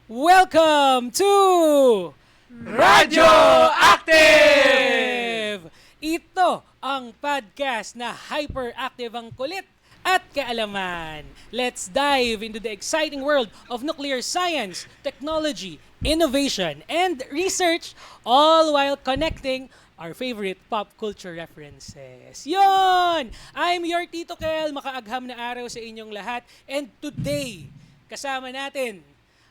Welcome to Radioactive! Ito ang podcast na hyperactive ang kulit at kaalaman. Let's dive into the exciting world of nuclear science, technology, innovation, and research, all while connecting our favorite pop culture references. Yon! I'm your Tito Kel, makaagham na araw sa inyong lahat. And today, kasama natin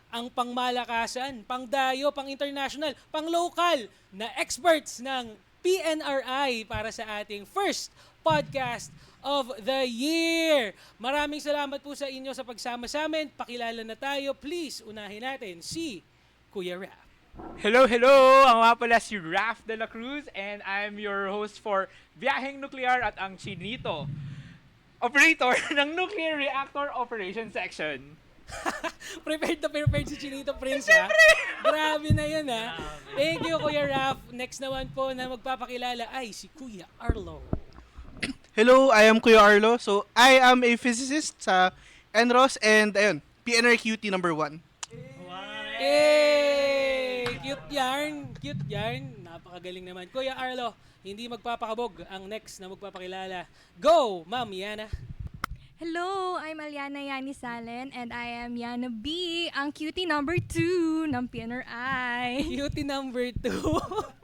ang pangmalakasan, pangdayo, pang-international, pang-local na experts ng PNRI para sa ating first podcast of the year. Maraming salamat po sa inyo sa pagsama sa amin. Pakilala na tayo. Please, unahin natin si Kuya Rap. Hello! Ang mga pala si Raf de la Cruz and I'm your host for Biyaheng Nuklear at ang chinito operator ng Nuclear Reactor Operation Section. prepared si Chinito Prince, ha? Grabe na yun, ha? Thank you, Kuya Raf. Next naman po na magpapakilala ay si Kuya Arlo. Hello, I am Kuya Arlo. So, I am a physicist sa NROS and ayun, PNRQT number 1. Hey! Cute yarn. Napakagaling naman. Kuya Arlo, hindi magpapakabog ang next na magpapakilala. Go, Ma'am Yana. Hello, I'm Aliana Yani Salen and I am Yana B, ang cutie number 2 ng PNRI. Cutie number 2.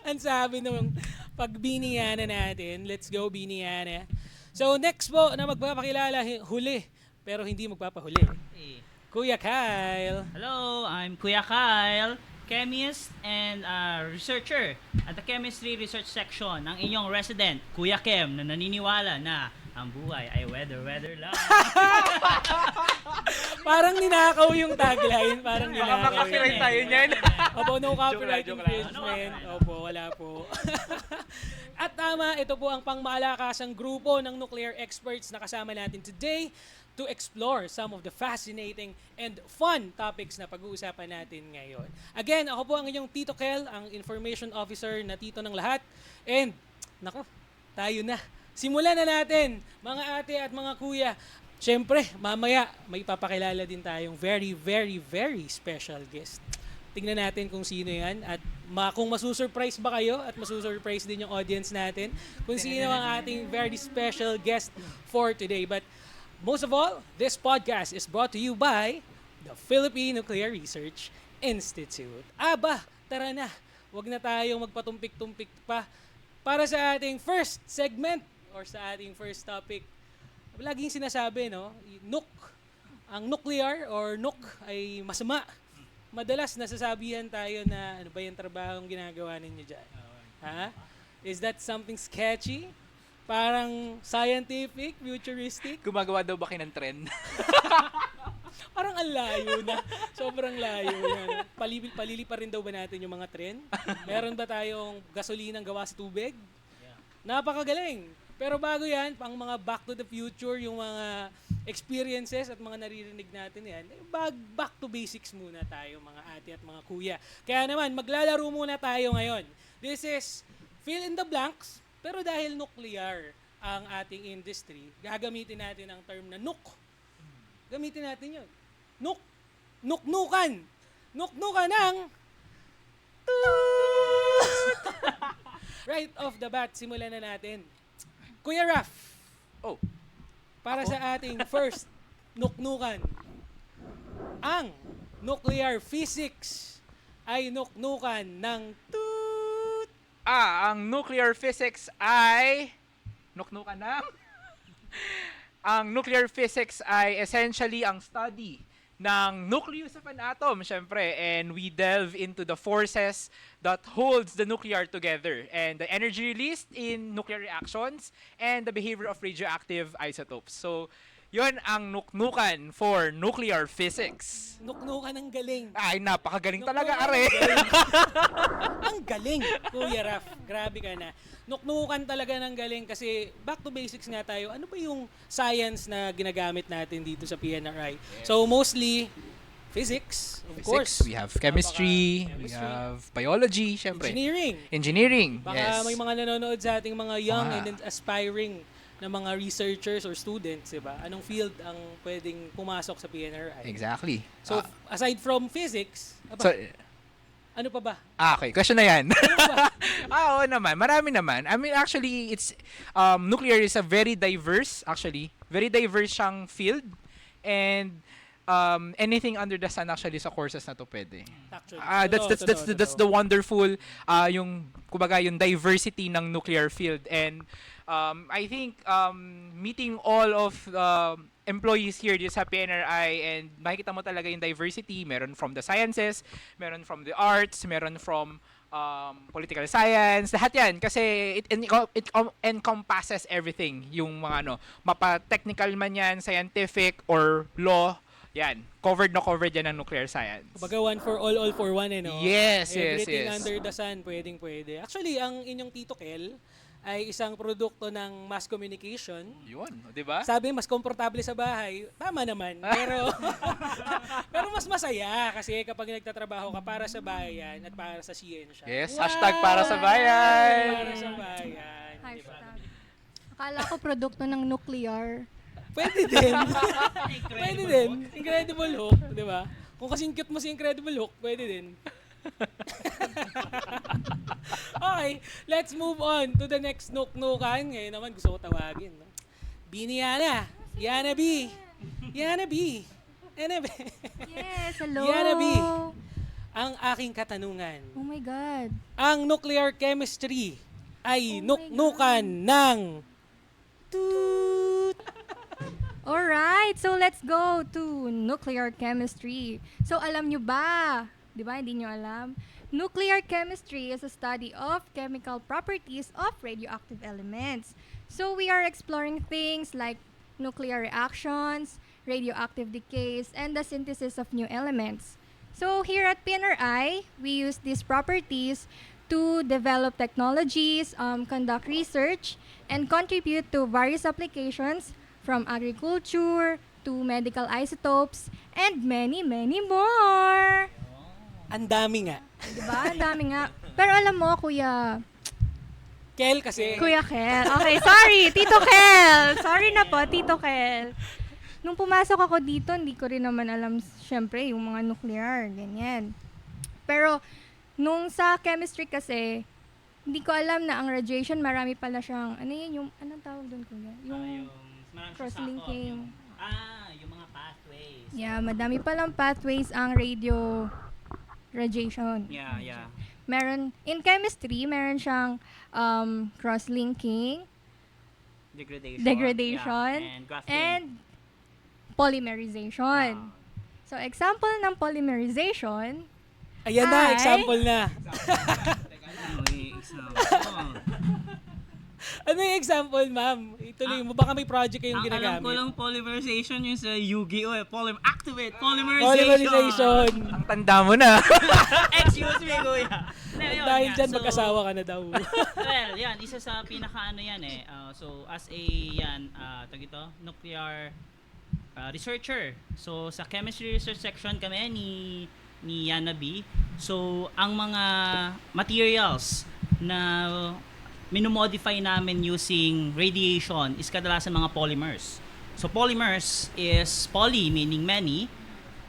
Ang sabi nung pagbiniyana natin. Let's go, biniyana. So, next po na magpapakilala, huli, pero hindi magpapahuli. Kuya Kyle. Hello, I'm Kuya Kyle, chemist and researcher at the chemistry research section ng inyong resident, Kuya Kem, na naniniwala na ang buhay ay weather lang. Parang ninakaw yung tagline. Parang ninakaw. Makaka-copyright tayo niyan. Opo, no copyright Joke lang. infringement. Opo, wala po. At tama, ito po ang pangmalakasang grupo ng nuclear experts na kasama natin today to explore some of the fascinating and fun topics na pag-uusapan natin ngayon. Again, ako po ang inyong Tito Kel, ang information officer na tito ng lahat. And, nako, tayo na. Simulan na natin, mga ate at mga kuya. Siyempre, mamaya may papakilala din tayong very, very, very special guest. Tingnan natin kung sino yan at kung masusurprise ba kayo at masusurprise din yung audience natin kung sino ang ating very special guest for today. But most of all, this podcast is brought to you by the Philippine Nuclear Research Institute. Aba, tara na. Huwag na tayong magpatumpik-tumpik pa para sa ating first segment or sa ating first topic. Laging sinasabi, no? Ang nuclear or nuke ay masama. Madalas nasasabihan tayo na ano ba yung trabahong ginagawa ninyo dyan? Ha? Is that something sketchy? Parang scientific, futuristic? Gumagawa daw ba kayo ng trend? Parang ang layo na. Sobrang layo na. Palili pa rin daw ba natin yung mga trend? Meron ba tayong gasolinang gawa sa tubig? Napakagaling. Pero bago yan, pang mga back to the future, yung mga experiences at mga naririnig natin yan, back to basics muna tayo, mga ate at mga kuya. Kaya naman, maglalaro muna tayo ngayon. This is fill in the blanks, pero dahil nuclear ang ating industry, gagamitin natin ang term na nuke. Gamitin natin yun. Nuknukan. Nuknukan ng right off the bat, simulan na natin. Kuya Raf. Oh. Para sa ating first nuknukan. Ang nuclear physics ay nuknukan ng toot. Ang nuclear physics ay nuknukan na. Ang nuclear physics ay essentially ang study ng nucleus of an atom, syempre, and we delve into the forces that holds the nuclear together and the energy released in nuclear reactions and the behavior of radioactive isotopes. So, yun ang nuknukan for nuclear physics. Nuknukan ng galing. Ay, napakagaling talaga, Nuknukan are. ng galing. Ang galing, Kuya Raf. Grabe ka na. Nuknukan talaga ng galing kasi back to basics nga tayo. Ano ba yung science na ginagamit natin dito sa PNRI? So mostly physics, of course. We have chemistry, we Chemistry. have biology, syempre. Engineering. Engineering, Baka yes. may mga nanonood sa ating mga young Ah. and aspiring ng mga researchers or students, diba? Anong field ang pwedeng pumasok sa PNRI? Exactly. So, aside from physics, So, ano pa ba? okay, question na yan. Ano pa ba? Oo naman, marami naman. I mean, actually, it's, nuclear is a very diverse siyang field. And, anything under the sun actually sa courses na to pwede. Actually. That's the wonderful, yung, kumbaga, yung diversity ng nuclear field. And, I think, meeting all of, employees here dito sa PNRI, and makikita mo talaga yung diversity. Meron from the sciences, meron from the arts, meron from political science, lahat yan. Kasi it encompasses everything. Yung mga mapa-technical man yan, scientific, or law, yan. Covered yan ng nuclear science. Kumbaga one for all for one, no? Yes. Everything under the sun, pwede. Actually, ang inyong Tito Kel ay isang produkto ng mass communication. Yun, di ba? Sabi, mas komportable sa bahay. Tama naman. Pero, pero mas masaya kasi kapag nagtatrabaho ka para sa bayan at para sa siyensya. Yes, hashtag para sa bayan. Para sa bayan. Diba? Hashtag. Akala ko produkto ng nuclear. Pwede din. Pwede din. Incredible Hulk, di ba? Kung kasing cute mo si Incredible Hulk, pwede din. Okay, let's move on to the next nuknukan. Ngayon naman gusto ko tawagin. No? Bini Yana. Yana B. Yana B. Yana B. Yes, hello. Yana B. Ang aking katanungan. Oh my God. Ang nuclear chemistry ay Oh my nuknukan ng toot. Alright, so let's go to nuclear chemistry. So alam nyo ba? Di ba, hindi nyo alam? Nuclear chemistry is a study of chemical properties of radioactive elements. So we are exploring things like nuclear reactions, radioactive decays, and the synthesis of new elements. So here at PNRI, we use these properties to develop technologies, conduct research, and contribute to various applications from agriculture to medical isotopes and many, many more. Ang dami nga. Diba? Ang dami nga. Pero alam mo, Kuya Kel kasi. Kel. Okay, sorry, Tito Kel. Sorry na po, Tito Kel. Nung pumasok ako dito, hindi ko rin naman alam, syempre, yung mga nuclear, ganyan. Pero, nung sa chemistry kasi, hindi ko alam na ang radiation, marami pala siyang, ano yun, yung, anong tawag doon, Kuya? Yung cross-linking. Yung mga pathways. Yeah, madami palang pathways ang radio radiation. Yeah. Meron, in chemistry, meron siyang cross-linking, degradation, yeah, and graphene. and polymerization. So, example ng polymerization, Ayan na, Ay. example na. Ano yung example, ma'am? Ituloy mo. Baka may project kayong Ang alam ginagamit. ko lang polymerization yung sa Yu-Gi-Oh! Activate polymerization! Polymerization. Ang tanda mo na. Excuse me, kuya. Dahil dyan, mag-asawa ka na daw. Well, yan, isa sa pinaka-ano yan eh. So, as a, tag ito, nuclear researcher. So, sa chemistry research section kami ni Yana B. So, ang mga materials na minomodify namin using radiation is kadalasan mga polymers. So, polymers is poly meaning many.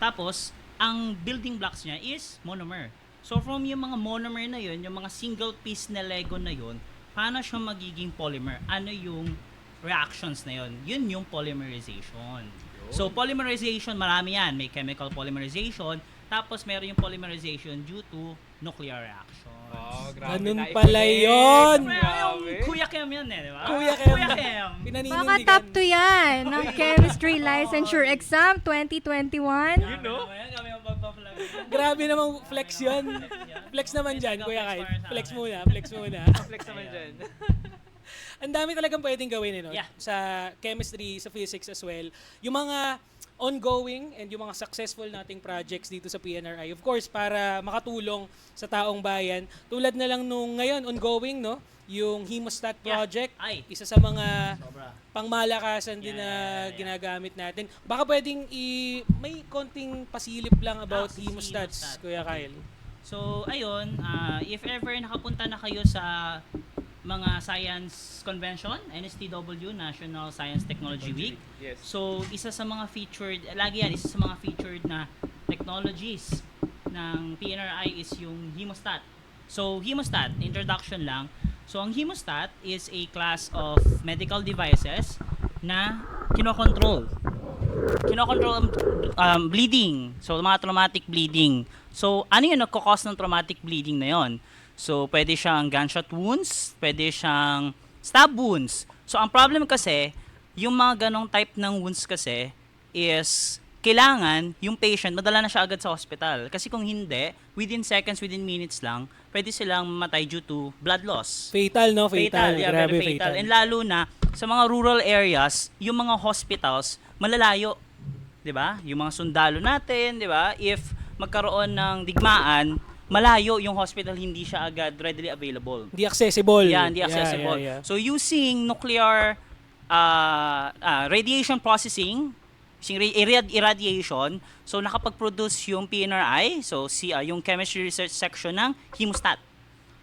Tapos, ang building blocks niya is monomer. So, from yung mga monomer na yun, yung mga single piece na Lego na yun, paano siya magiging polymer? Ano yung reactions na yun? Yun yung polymerization. So, polymerization, marami yan. May chemical polymerization, tapos meron yung polymerization due to nuclear reaction. Oh, Ganun pala yun. Yung Kuya Kem yan eh, di ba? Kuya Kem. Kem. baka Pinaninindigan. top 2 yan ng chemistry licensure exam 2021. You know? Kami yung pagpa-flag. Grabe namang flex yun. Flex naman dyan, Kuya Kyle. Flex muna. Flex naman dyan. Ang dami talagang pwedeng gawin, no? Yeah. Sa chemistry, sa physics as well. Yung mga ongoing and yung mga successful nating projects dito sa PNRI. Of course, para makatulong sa taong bayan. Tulad na lang nung ngayon, ongoing, no? Yung Hemostat Yeah. project. Ay. Isa sa mga Sobra. pangmalakasan din na Yeah. ginagamit natin. Baka pwedeng may konting pasilip lang about sa hemostats, hemostat. Kuya Okay. Kyle. So, ayun, if ever nakapunta na kayo sa mga science convention, NSTW, National Science Technology Week. Yes. So, isa sa mga featured, lagi yan, isa sa mga featured na technologies ng PNRI is yung hemostat. So, hemostat, introduction lang. So, ang hemostat is a class of medical devices na kinokontrol ang bleeding. So, mga traumatic bleeding. So, ano yung nagkakos ng traumatic bleeding na yon? So, pwede siyang gunshot wounds, pwede siyang stab wounds. So, ang problem kasi, yung mga ganong type ng wounds kasi is kailangan yung patient madala na siya agad sa hospital. Kasi kung hindi, within seconds, within minutes lang, pwede silang mamatay due to blood loss. Fatal, no? Fatal. Yeah, Grabe, very fatal. fatal. And lalo na sa mga rural areas, yung mga hospitals malalayo, 'di ba? Yung mga sundalo natin, 'di ba? If magkaroon ng digmaan, malayo yung hospital, hindi siya agad readily available. Hindi accessible. Yeah, hindi accessible. Yeah. So using nuclear radiation processing, using irradiation, so nakapag-produce yung PNRI, so yung chemistry research section ng hemostat.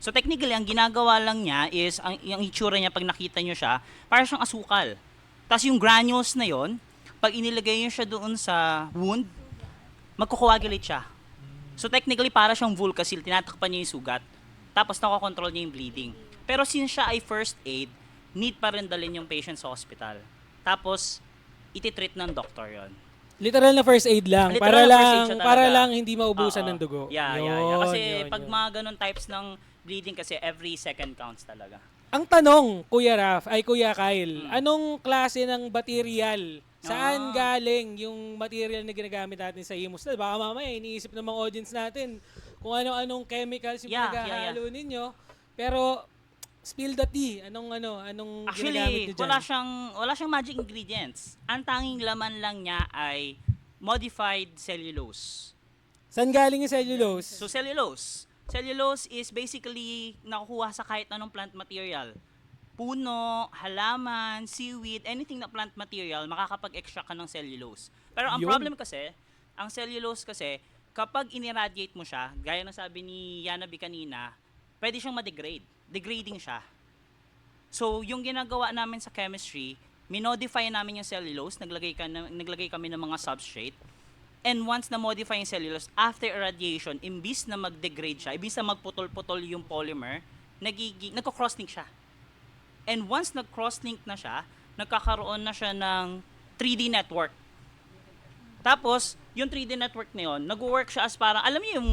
So technically, ang ginagawa lang niya is, yung itsura niya pag nakita niyo siya, parang siyang asukal. Tapos yung granules na yon, pag inilagay niyo siya doon sa wound, magko-coagulate siya. So technically, para siyang Vulcasil, tinatakpan niya yung sugat, tapos nakokontrol niya yung bleeding. Pero since siya ay first aid, need pa rin dalhin yung patient sa hospital. Tapos, ititreat ng doctor yon. Literal na first aid lang. Literal na first aid siya talaga. Para lang hindi maubusan Oo. ng dugo. Yeah. Yun, Kasi yun, pag yun. mga ganun types ng bleeding kasi every second counts talaga. Ang tanong, Kuya Raf, ay Kuya Kyle, anong klase ng material? Saan galing yung material na ginagamit natin sa hemostat? Baka mamaya iniisip ng mga audience natin kung ano-anong chemicals yung Yeah, pinaghahalo ninyo. Pero spill the tea. Anong ginagamit Actually, nyo dyan? wala siyang magic ingredients. Ang tanging laman lang niya ay modified cellulose. Saan galing yung cellulose? So cellulose is basically nakukuha sa kahit anong plant material. Puno, halaman, seaweed, anything na plant material, makakapag-extract ka ng cellulose. Pero ang Yun. problem kasi, ang cellulose kasi, kapag iniradiate mo siya, gaya ng sabi ni Yana B kanina, pwede siyang ma-degrade. Degrading siya. So, yung ginagawa namin sa chemistry, minodify namin yung cellulose, naglagay kami ng mga substrate, and once na-modify yung cellulose, after irradiation, imbis na mag-degrade siya, imbis na magputol-putol yung polymer, nagko-cross-link siya. And once nag-cross-link na siya, nagkakaroon na siya ng 3D network. Tapos, yung 3D network na yun, nag-work siya as parang, alam niyo yung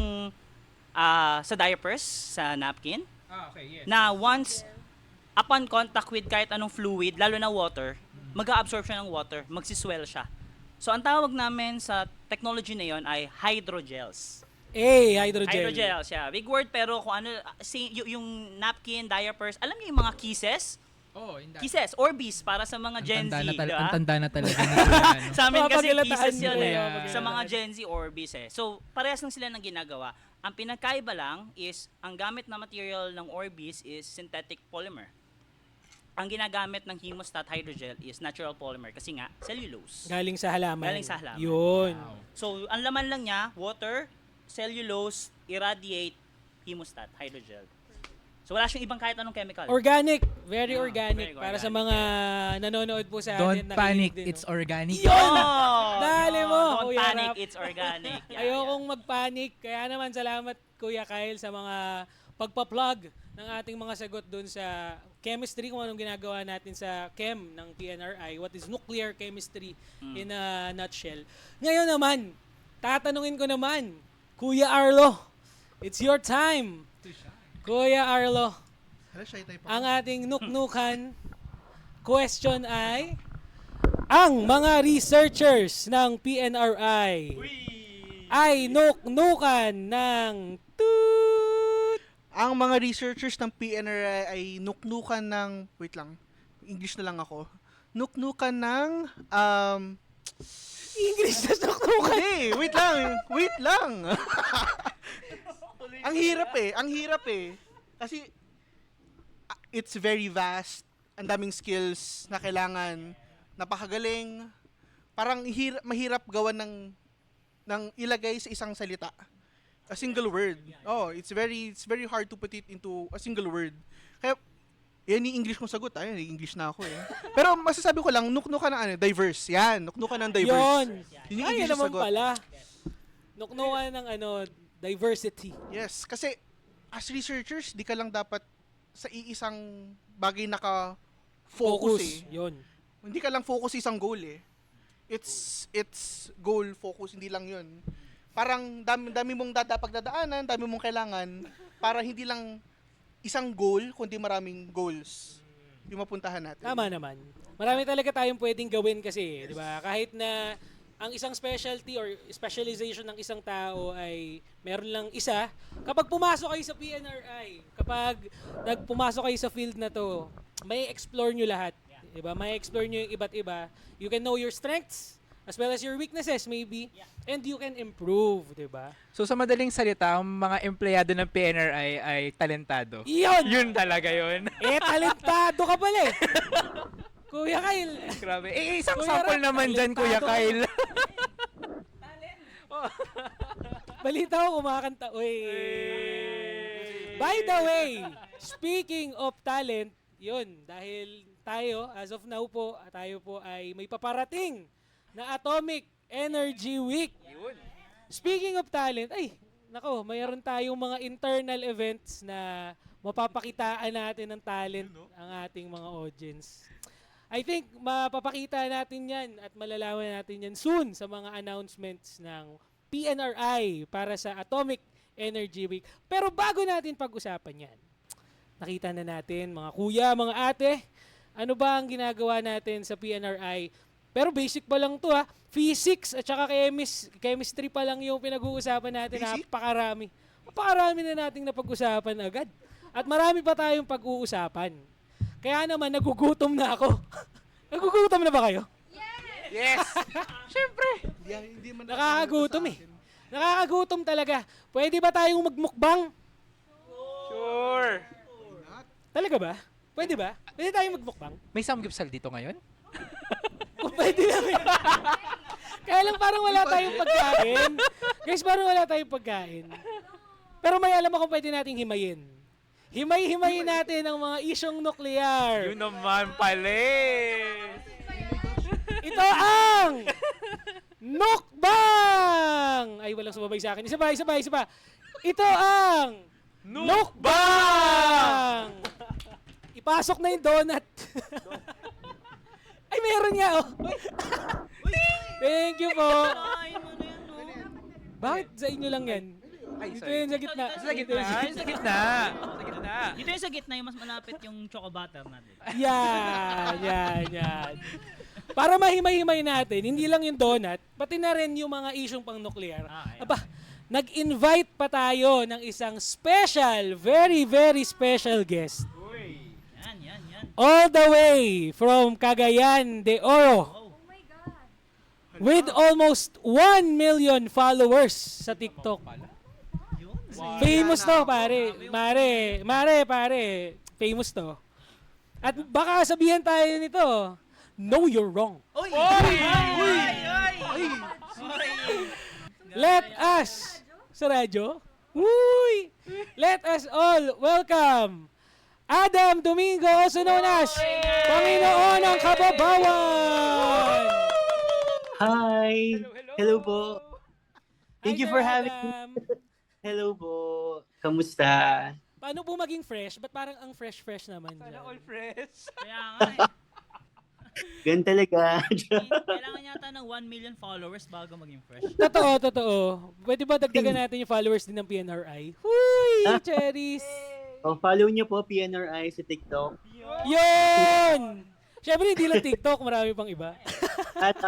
sa diapers, sa napkin, Okay, yes. na once, upon contact with kahit anong fluid, lalo na water, mag-absorb siya ng water, magsiswell siya. So, ang tawag namin sa technology na yon ay hydrogels. Hydrogel. Hydrogels, yeah. Big word, pero kung ano, yung napkin, diapers, alam niyo yung mga kisses? Oh, Kisses, Orbeez, para sa mga Gen Z, di ba? Ang tanda na talaga na ano. Sa amin kasi Mapagalataan kisses yun mo, eh. mapagalataan. Sa mga Gen Z, Orbeez eh. So, parehas lang sila ng ginagawa. Ang pinagkaiba lang is, ang gamit na material ng Orbeez is synthetic polymer. Ang ginagamit ng hemostat hydrogel is natural polymer kasi nga, cellulose. Galing sa halaman. Galing sa halaman. Yun. So, ang laman lang niya, water, cellulose, irradiate, hemostat, hydrogel. So, wala siyang ibang kahit anong chemical. Organic. Very Yeah, organic. very Para sa organic, mga nanonood po sa Don't atin. panic, nakikinig din, it's no? organic. Dali mo, Don't Kuya panic, Rap. it's organic. Yeah, Ayokong mag-panic. Kaya naman salamat Kuya Kyle sa mga pagpa-plug ng ating mga sagot dun sa chemistry, kung anong ginagawa natin sa chem ng PNRI. What is nuclear chemistry in a nutshell. Ngayon naman, tatanungin ko naman, Kuya Arlo, it's your time. Kuya Arlo, Hala, shy type ako. ang ating nuknukan question ay, ang mga researchers ng PNRI ay nuknukan ng toot. Ang mga researchers ng PNRI ay nuknukan ng... Wait lang. English na lang ako. Nuknukan ng... English na nuknukan. Hindi, wait lang. Wait lang. Ang hirap eh. Kasi it's very vast. Ang daming skills na kailangan. Napakagaling. Parang mahirap gawan ng ilagay sa isang salita. A single word. Oh, it's very hard to put it into a single word. Kaya Yan yung English kong sagot. Ayun, English na ako eh. Pero masasabi ko lang, nuknukan ng diverse. Yan, nuknukan ng diverse. Yun. Yun yung Ay, English na naman sagot. pala. Nuknukan ng diversity. Yes, kasi as researchers, di ka lang dapat sa iisang bagay naka-focus eh. Yun. Hindi ka lang focus sa isang goal eh. It's goal focus, hindi lang yun. Parang dami mong pagdadaanan, dami mong kailangan para hindi lang isang goal, kundi maraming goals yung mapuntahan natin. Tama naman. Marami talaga tayong pwedeng gawin kasi, di ba? Kahit na ang isang specialty or specialization ng isang tao ay meron lang isa, kapag pumasok kayo sa PNRI, kapag pumasok kayo sa field na to, may explore nyo lahat. Di ba? May explore nyo yung iba't iba. You can know your strengths as well as your weaknesses maybe, and you can improve, di ba? So sa madaling salita, ang mga empleyado ng PNRI ay talentado. Yun! Yun talaga yun. Talentado ka pala eh! Kuya Kyle! Grabe. Isang Kuya sample Rat, naman dyan, talentado Kuya ka. Kyle. Balita ko kumakanta. Uy! By the way, speaking of talent, yun, dahil tayo, as of now po, tayo po ay may paparating na Atomic Energy Week. Speaking of talent, nako, mayroon tayong mga internal events na mapapakitaan natin ng talent ang ating mga audience. I think mapapakita natin yan at malalaman natin yan soon sa mga announcements ng PNRI para sa Atomic Energy Week. Pero bago natin pag-usapan yan, nakita na natin mga kuya, mga ate, ano ba ang ginagawa natin sa PNRI? Pero basic pa lang to Physics at saka chemistry pa lang yung pinag-uusapan natin. Basic? Napakarami. Napakarami na nating napag-usapan agad. At marami pa tayong pag-uusapan. Kaya naman, nagugutom na ako. Nagugutom na ba kayo? Yes! Siyempre. Hindi man Nakakagutom eh. Nakakagutom talaga. Pwede ba tayong magmukbang? Sure. Talaga ba? Pwede ba? Pwede tayong magmukbang? May samgipsal dito ngayon? Kung pwede lang. Kaya lang parang wala tayong pagkain. Guys, parang wala tayong pagkain. Pero may alam ako pwede nating himayin. Himay-himayin natin ang mga isyong nuklear. Yun naman pala eh. Ito ang Nukbang! Ay, walang sumabay sa akin. Isa pa. Ito ang Nukbang! Ipasok na yung donut. Ay, meron nga, oh. Thank you po. Kain mo na yan, no? Bakit sa inyo lang yan? Ay, Dito sorry. yun sa gitna. Sa gitna. Sa gitna. Sa gitna. Dito yung sa gitna, yung mas malapit yung choco butter natin. Yan. Para mahimay-himay natin, hindi lang yung donut, pati na rin yung mga isyong pang-nuclear. Ayan. Aba, nag-invite pa tayo ng isang special, very, very special guest. Yan. All the way from Cagayan de Oro. Oh. With almost 1 million followers sa TikTok. Yun. Famous to, pare. Pare. Famous to. At baka sabihan tayo nito, no, you're wrong. Oy! Let us, sa radyo, let us all welcome Adam Domingo, also known as Panginoon ng Kababawan. Hi! Hello po. Thank Hi, you for Sir having me. Adam. Hello po. Kamusta? Paano po maging fresh? Ba't parang ang fresh naman Sana dyan? all fresh. Kaya nga eh. Ganun talaga. Kailangan yata ng 1 million followers bago maging fresh. Totoo. Pwede ba dagdagan natin yung followers din ng PNRI? Huy! Cherries! Follow niyo po PNRI sa TikTok. Yun! Siyempre, hindi lang TikTok. Marami pang iba. At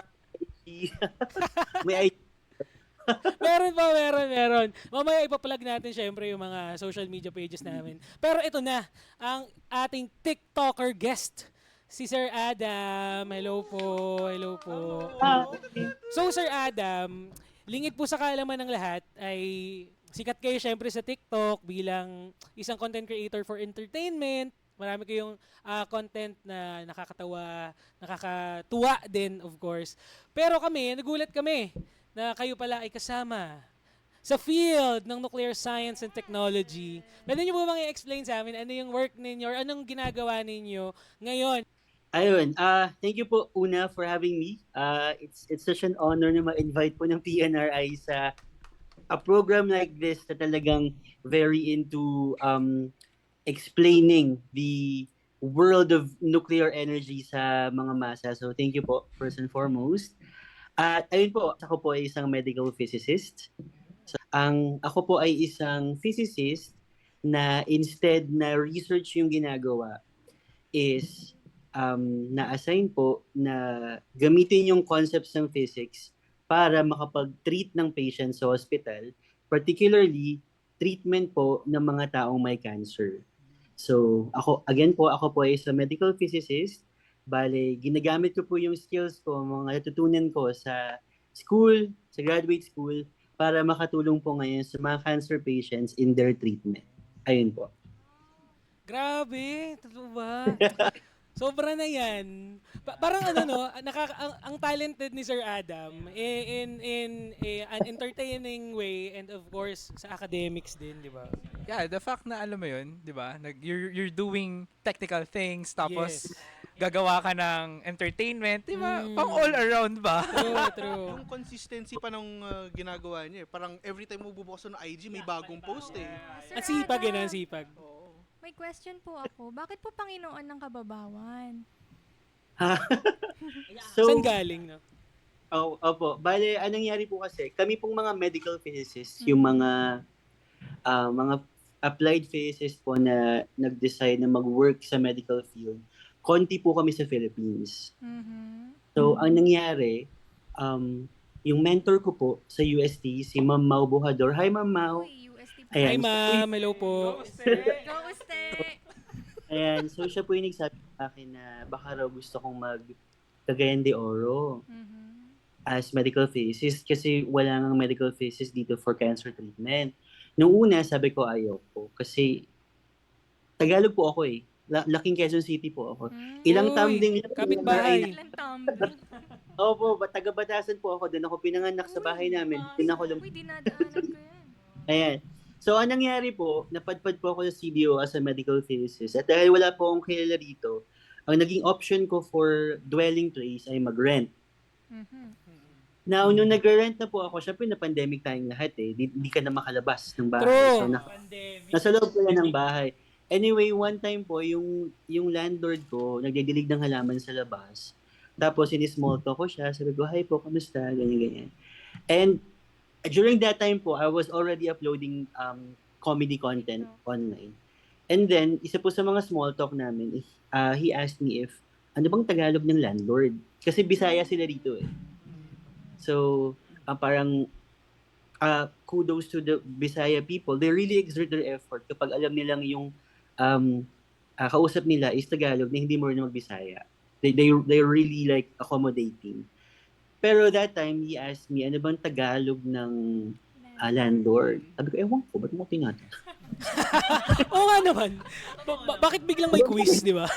may ID. Meron. Mamaya ipa-plug natin syempre yung mga social media pages namin. Pero ito na, ang ating TikToker guest, si Sir Adam. Hello po. So, Sir Adam, lingid po sa kaalaman ng lahat ay sikat kayo syempre sa TikTok bilang isang content creator for entertainment. Marami kayong content na nakakatuwa din, of course. Pero nagulat kami na kayo pala ay kasama sa field ng nuclear science and technology. Pwede niyo po bang i-explain sa amin ano yung work ninyo or anong ginagawa ninyo ngayon? Ayun, thank you po una for having me. It's such an honor na ma-invite po ng PNRI sa a program like this na talagang very into explaining the world of nuclear energy sa mga masa. So thank you po, first and foremost. At ayun po, ako po ay isang medical physicist. So, ako po ay isang physicist na instead na research yung ginagawa is na-assign po na gamitin yung concepts ng physics para makapag-treat ng patient sa hospital, particularly treatment po ng mga taong may cancer. So, ako po ay isang medical physicist. Bale, ginagamit ko po yung skills ko, mga natutunan ko sa school, sa graduate school, para makatulong po ngayon sa mga cancer patients in their treatment. Ayun po. Grabe, totoo ba? Sobra na yan. Parang ano no, ang talented ni Sir Adam in an entertaining way and of course sa academics din, di ba? Yeah, the fact na alam mo yun, di ba? You're doing technical things, tapos Yes. gagawa ka ng entertainment, di ba? Mm. Pang all around ba? True. Yung consistency pa ng ginagawa niya. Parang every time mo bubukas ng IG, may bagong post eh. Sir Ang sipag Adam, yun, ang sipag. may question po ako. Bakit po Panginoon ng Kababawan? Saan galing, no? Opo. Bale, anong nangyari po kasi, kami pong mga medical physicists, yung mga applied physicists po na nag-decide na mag-work sa medical field, konti po kami sa Philippines. Mhm. So, ang nangyari, yung mentor ko po sa UST, si Ma'am Mau Buhador. Hi, Ma'am Mau. Uy, UST po. Hi Ayan. ma'am, hello po. Go, Uste! Ayan, so siya po yung nagsabi sa akin na baka raw gusto kong mag-Cagayan de Oro Mhm. as medical physicist kasi wala nang medical physicist dito for cancer treatment. Nung una, sabi ko ayoko kasi Tagalog po ako eh. Laking Quezon City po ako. Ilang Uy, tumbling lang. kapitbahay. Ilang tumbling. Opo, taga-Batasan po ako. Doon ako pinanganak sa bahay namin. Doon ako Uy, dinadaanan ko yan. Ayan. So, anong nangyari po, napadpad po ako sa CDO as a medical physicist. At dahil wala po akong kilala dito, ang naging option ko for dwelling place ay mag-rent. Mhm. Now, nung nag-rent na po ako, syempre na pandemic tayong lahat eh. Di ka na makalabas ng bahay. True. So, nasa loob ko lang ng bahay. Anyway, one time po, yung landlord ko, nagdidilig ng halaman sa labas. Tapos, in-small talk ko siya. Sabi ko, hi po, kamusta? Ganyan. And during that time po, I was already uploading comedy content online. And then, isa po sa mga small talk namin, he asked me if, ano bang Tagalog ng landlord? Kasi Bisaya sila dito eh. So, parang kudos to the Bisaya people. They really exert their effort kapag alam nilang yung kausap nila is Tagalog na hindi mo rin mag-Bisaya. They're really like accommodating. Pero that time, he asked me, ano bang Tagalog ng landlord? Sabi ko, ewan ko, ba't mo tinatanong? Oo nga naman. Bakit biglang may quiz, di ba?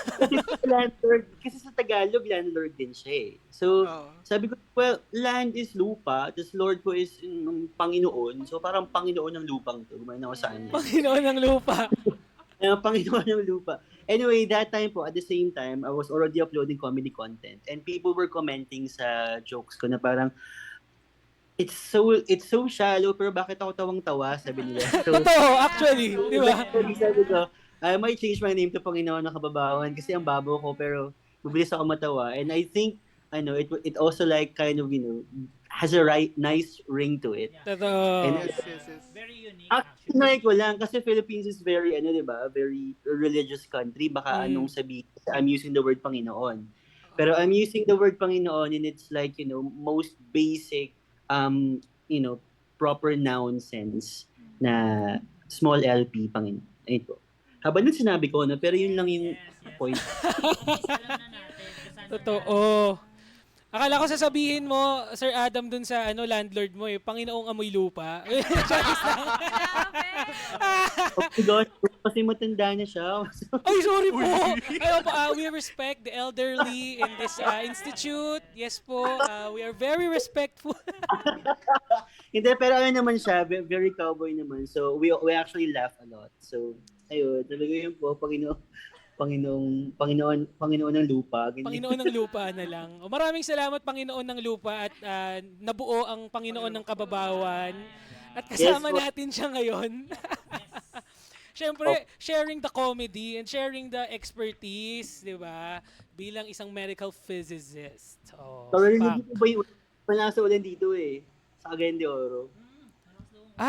Landlord, kasi sa Tagalog, landlord din siya eh. So, Oo. sabi ko, well, land is lupa, tapos Lord ko is Panginoon. So, parang Panginoon ng lupang to. Gumawa na ako saan. Panginoon ng lupa. Panginoon ng lupa. Anyway, that time po, at the same time, I was already uploading comedy content. And people were commenting sa jokes ko na parang, it's so shallow, pero bakit ako tawang-tawa, sabi nila. So, Totoo, actually. Di ba? sabi ko, I might change my name to Panginoon ng Kababawan kasi ang babo ko, pero mabilis ako matawa. And I think, it also like kind of, has a nice ring to it. Totoo. And Yes. Very unique actually, ko lang, kasi Philippines is very, diba, very religious country. Baka anong sabihin, I'm using the word Panginoon. Pero I'm using the word Panginoon and it's like, most basic, proper noun sense na small LP, Panginoon. Ito. Habang nung sinabi ko, pero yun lang yung point. Alam na natin. Kasama Totoo. Akala ko sasabihin mo, Sir Adam, dun sa landlord mo Panginoong amoy lupa. Charis lang. Oh my gosh, kasi matanda na siya. Ay, sorry po. Ay, opo, we respect the elderly in this institute. Yes po, we are very respectful. Hindi, pero ano naman siya, very cowboy naman. So, we actually laugh a lot. So, ayun, talaga yun po, Panginoon ng lupa. Ganyan. Panginoon ng lupa na lang. O, maraming salamat, Panginoon ng lupa, at nabuo ang Panginoon ng kababawan. At kasama Yes, po. natin siya ngayon. Siyempre, sharing the comedy and sharing the expertise, di ba? Bilang isang medical physicist. Oh, So, fuck. hindi po ba yung panasa ulan dito sa Cagayan de Oro?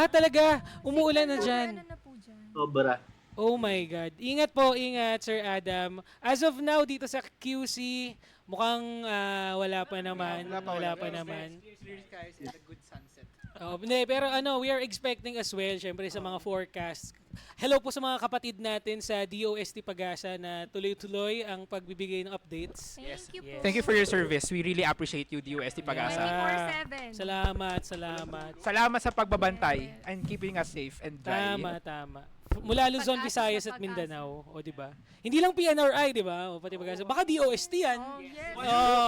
Talaga? Umuulan na Ano dyan. na po dyan? Sobra. Oh my God. Ingat po, ingat, Sir Adam. As of now, dito sa QC, mukhang wala pa naman. Wala pa naman. Clear skies and a good sunset. Hindi, pero we are expecting as well, syempre sa mga forecasts. Hello po sa mga kapatid natin sa DOST Pagasa na tuloy-tuloy ang pagbibigay ng updates. Thank you po. Thank you for your service. We really appreciate you, DOST Pagasa. 24/7. Salamat, salamat. Salamat sa pagbabantay and keeping us safe and dry. Tama. Mula Luzon, Pag-asa Visayas sa at pag-asa. Mindanao, o di ba? Hindi lang PNRI, di ba? O pati Pagasa. Baka DOST yan. Oh, yes.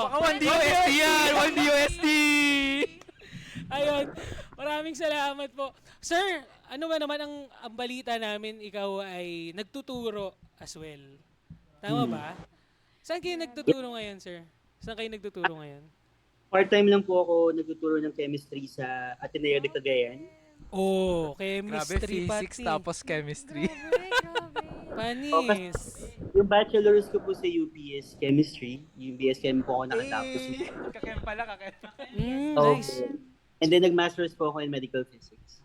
Baka 1 DOST yan! 1 DOST! Ayun. Maraming salamat po. Sir, ano ba naman ang balita namin, ikaw ay nagtuturo as well. Tama ba? Saan kayo nagtuturo ngayon, sir? Saan kayo nagtuturo ngayon? Part-time lang po ako nagtuturo ng chemistry sa Ateneo de Cagayan. Oh, Grabe, chemistry physics pati. tapos chemistry. Grabe. Panis. Yung bachelor's ko po sa UP is chemistry. Yung BS Chem po ako nakatapos. Kakem pala, kakem. Nice. And then nag-master's po ako in medical physics.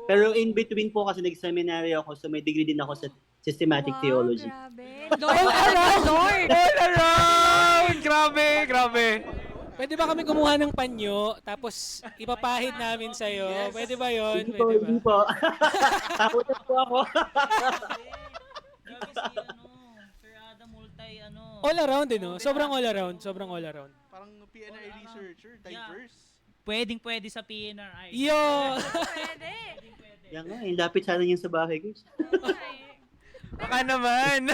Pero in between po kasi nag-seminary ako, so may degree din ako sa systematic theology. Grabe. All around! All around! Grabe! Pwede ba kami kumuha ng panyo, tapos ipapahid namin sa'yo? Pwede ba yun? Hindi po, Pwede ba? hindi po. Takot na po ako. Grabe si Sir Adam All around no? Sobrang all around. Parang PNI researcher, diverse. Pwedeng-pwede sa PNRI. Yo! Pwede. Yan nga, lapit sana yun sa bahay ko. Baka naman.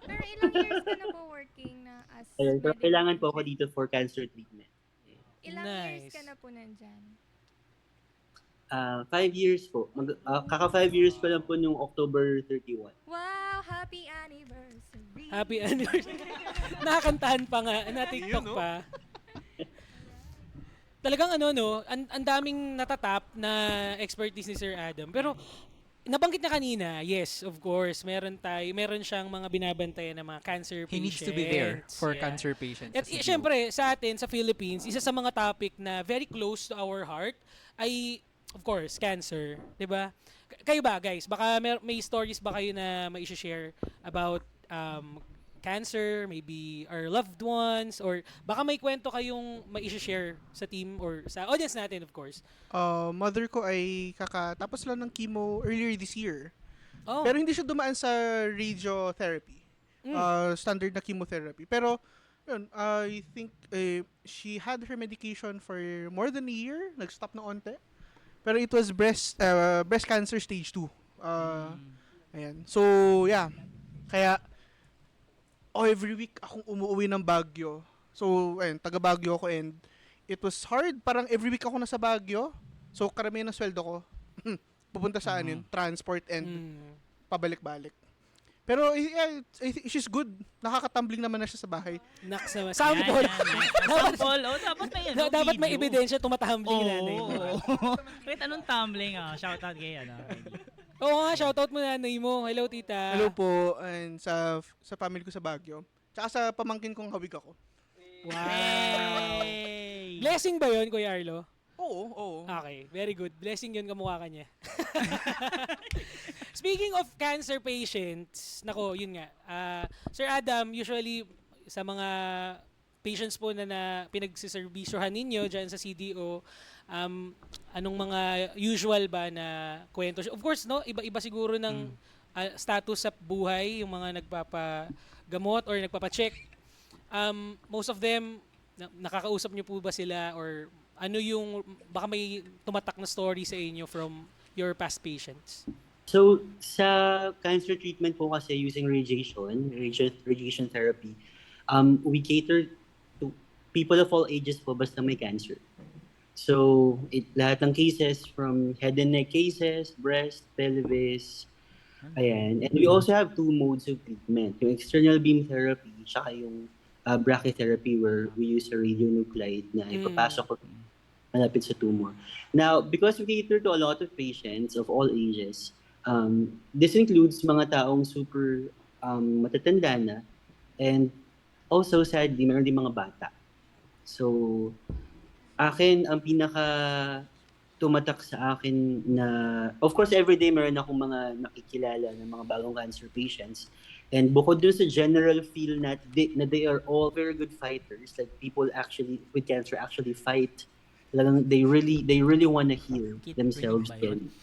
Pero ilang years ka na po working na as Ayun, pero medical kailangan po ako dito for cancer treatment. Ilang years Nice. ka na po nandyan? 5 years po. Kaka 5 years ko lang po nung October 31. Wow, happy anniversary. Happy anniversary. Nakakantahan pa nga, na TikTok Yun, no? pa. Talagang ang daming natatap na expertise ni Sir Adam. Pero nabanggit na kanina, yes, of course, meron siyang mga binabantayan na mga cancer patients. He needs to be there for Yeah. cancer patients. At syempre, sa atin, sa Philippines, isa sa mga topic na very close to our heart ay, of course, cancer. 'Di ba? Kayo ba, guys? Baka may stories ba kayo na mai-share about cancer, maybe our loved ones, or baka may kwento kayong mai-share sa team or sa audience natin, of course. Mother ko ay kakatapos lang ng chemo earlier this year. Oh, Pero hindi siya dumaan sa radiotherapy. Standard na chemotherapy. Pero, yun, I think she had her medication for more than a year. Nag-stop na onte. Pero it was breast cancer stage 2. Ayan. So, yeah. Kaya, every week akong umuwi ng Baguio. So, ayun, taga Baguio ako and it was hard. Parang every week ako nasa Baguio. So, karamihan ng sweldo ko pupunta sa transport and pabalik-balik. Pero yeah, she's good. Nakakatumbling naman na siya sa bahay. Naks naman. Sample. Sample. Dapat may Dapat may video. ebidensya tumatambling Oo. nanay mo. Kahit anong tumbling, shoutout kay Oo nga, shoutout mo nanay mo. Hello, tita. Hello po and sa family ko sa Baguio. Tsaka sa pamangkin kong hawig ako. Wow. Hey! Blessing ba yun, Kuya Arlo? Oo. Okay, very good. Blessing yun, kamukha ka niya. Speaking of cancer patients, nako, yun nga. Sir Adam, usually sa mga patients po na pinagsiservisyohan ninyo dyan sa CDO, anong mga usual ba na kwento? Of course, no, iba-iba siguro ng status sa buhay, yung mga nagpapagamot or nagpapacheck. Most of them, nakakausap niyo po ba sila or ano yung baka may tumatak na story sa inyo from your past patients? So, sa cancer treatment po kasi using radiation therapy, we cater to people of all ages po basta may cancer. So, lahat ng cases from head and neck cases, breast, pelvis, ayan. And we also have two modes of treatment. Yung external beam therapy, tsaka yung brachytherapy where we use a radionuclide na ipapasok ko malapit sa tumor. Now, because we cater to a lot of patients of all ages, this includes mga taong super matatanda na and also sadly, meron din mga bata. So, akin, ang pinaka tumatak sa akin na, of course, everyday meron akong mga nakikilala ng mga bagong cancer patients. And bukod dun sa general feel na they are all very good fighters, like people actually with cancer actually fight. Talagang they really want to heal themselves. And,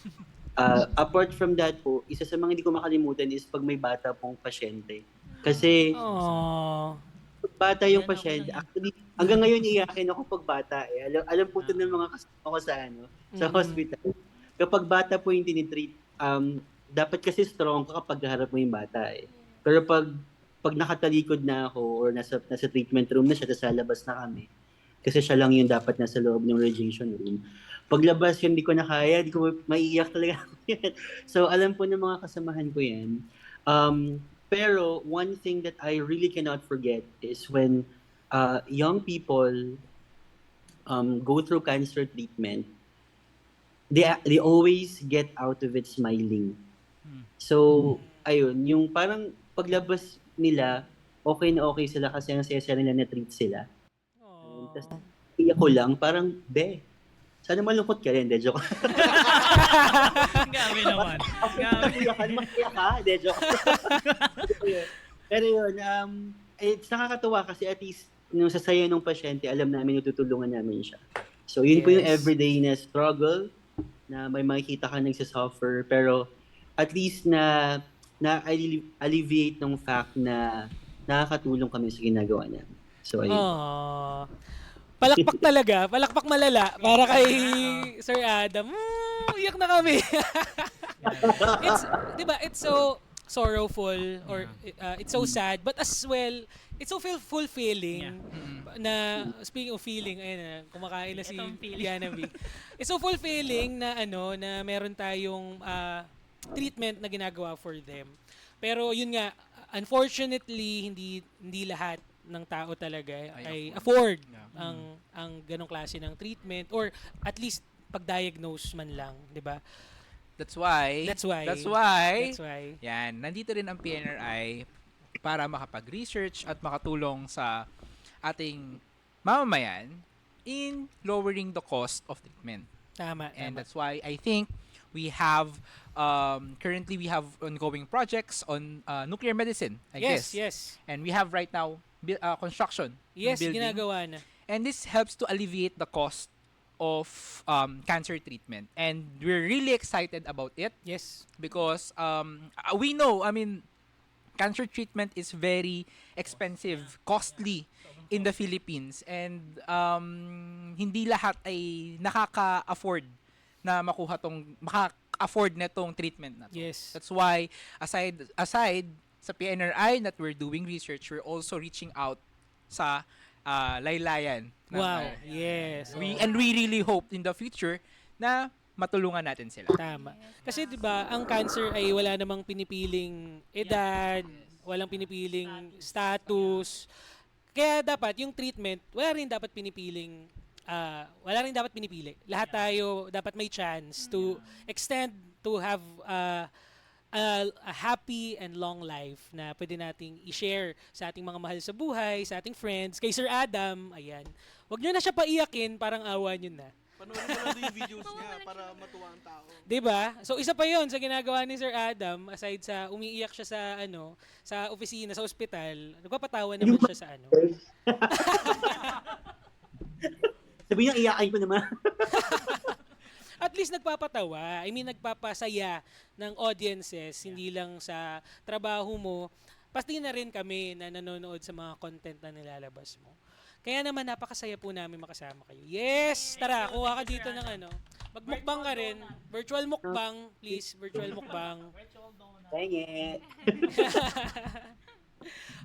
apart from that po, isa sa mga hindi ko makalimutan is pag may bata pong pasyente. Kasi Aww. bata yung pasyente. Actually, hanggang ngayon iyakin ako pag bata eh. Alam po ito ng mga kasama ko sa hospital. Kapag bata po yung tinitreat, dapat kasi strong ka kapag harap mo yung bata eh. Pero pag nakatalikod na ako or nasa treatment room na siya, tapos lalabas na kami. Kasi siya lang yung dapat nasa loob ng radiation room. Paglabas yun, hindi ko na kaya, hindi ko maiiyak talaga ako yan. So alam po ng mga kasamahan ko yan. Pero one thing that I really cannot forget is when young people go through cancer treatment, they always get out of it smiling. So, ayun, yung parang paglabas nila, okay na okay sila kasi ang saya nila na-treat sila. Tapos, iyak ko lang, parang, sana malungkot ka rin, joke. Gabi naman. Masaya ka, joke. Pero yun, it's nakakatuwa kasi at least nung sa saya ng pasyente, alam namin tutulungan namin siya. So yun po yung everyday na struggle na may makikita ka nagsasuffer pero at least na alleviate ng fact na nakakatulong kami sa ginagawa namin. So ayun. Aww. Palakpak talaga, palakpak malala para kay Sir Adam. Iyak na kami. It's, 'di ba? It's so sorrowful or it's so sad but as well it's so fulfilling na speaking of feeling ayun na kumakain na si Diana B. It's so fulfilling na na meron tayong treatment na ginagawa for them. Pero yun nga unfortunately hindi lahat ng tao talaga ay afford ang ganong klase ng treatment or at least pag-diagnose man lang, 'di ba? That's why, yan, nandito rin ang PNRI para makapag-research at makatulong sa ating mamamayan in lowering the cost of treatment. Tama. And that's why I think we have, currently we have ongoing projects on nuclear medicine, I guess. Yes. And we have right now construction. Yes, building. ginagawa na. And this helps to alleviate the cost of cancer treatment. And we're really excited about it. Yes. Because we know, I mean, cancer treatment is very expensive, costly in the Philippines. And hindi lahat ay nakaka-afford na maka-afford na tong treatment na to. Yes. That's why, aside sa PNRI that we're doing research, we're also reaching out sa laylayan. Wow. Yes. We really hope in the future na matulungan natin sila. Tama. Kasi 'di ba, ang cancer ay wala namang pinipiling edad, walang pinipiling status. Kaya dapat yung treatment, wala rin dapat pinipili. Lahat tayo dapat may chance to extend to have a happy and long life na pwede nating i-share sa ating mga mahal sa buhay, sa ating friends. Kay Sir Adam, ayan. Huwag nyo na siya paiyakin, parang awa nyo na. Panoorin mo lang yung videos niya para matuwa ang tao. 'Di ba? So isa pa 'yon sa ginagawa ni Sir Adam aside sa umiiyak siya sa sa opisina, sa ospital. Nagpapatawa naman siya sa Sabi niya, iyakin ko naman. At least nagpapatawa. I mean, nagpapasaya ng audiences, hindi lang sa trabaho mo. Pati na rin kami na nanonood sa mga content na nilalabas mo. Kaya naman napakasaya po namin makasama kayo. Yes! Tara, kuha ka dito ng ano. Magmukbang ka rin. Virtual mukbang, please. Virtual mukbang. Dang it.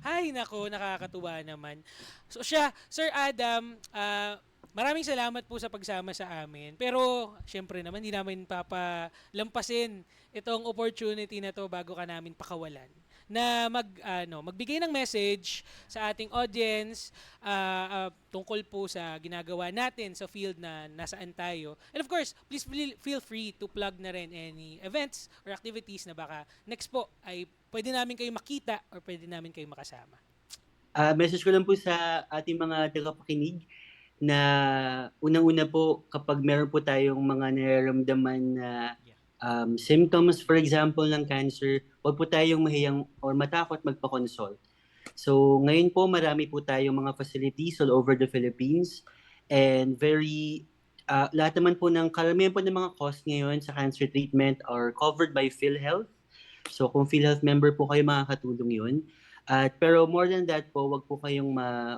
Ay, nako, nakakatuwa naman. So Sir Adam, maraming salamat po sa pagsama sa amin. Pero, syempre naman, hindi namin papalampasin itong opportunity na to bago ka namin pakawalan na magbigay ng message sa ating audience tungkol po sa ginagawa natin sa field na nasaan tayo. And of course, please feel free to plug na rin any events or activities na baka next po ay pwede namin kayo makita or pwede namin kayo makasama. Message ko lang po sa ating mga tagapakinig na unang-una po kapag meron po tayong mga nararamdaman na symptoms, for example, ng cancer, huwag po tayong mahiyang or matakot magpa-consult. So, ngayon po, marami po tayong mga facilities all over the Philippines and lahat naman po karamihan po ng mga cost ngayon sa cancer treatment are covered by PhilHealth. So, kung PhilHealth member po kayo, makakatulong yun. Pero more than that po, wag po kayong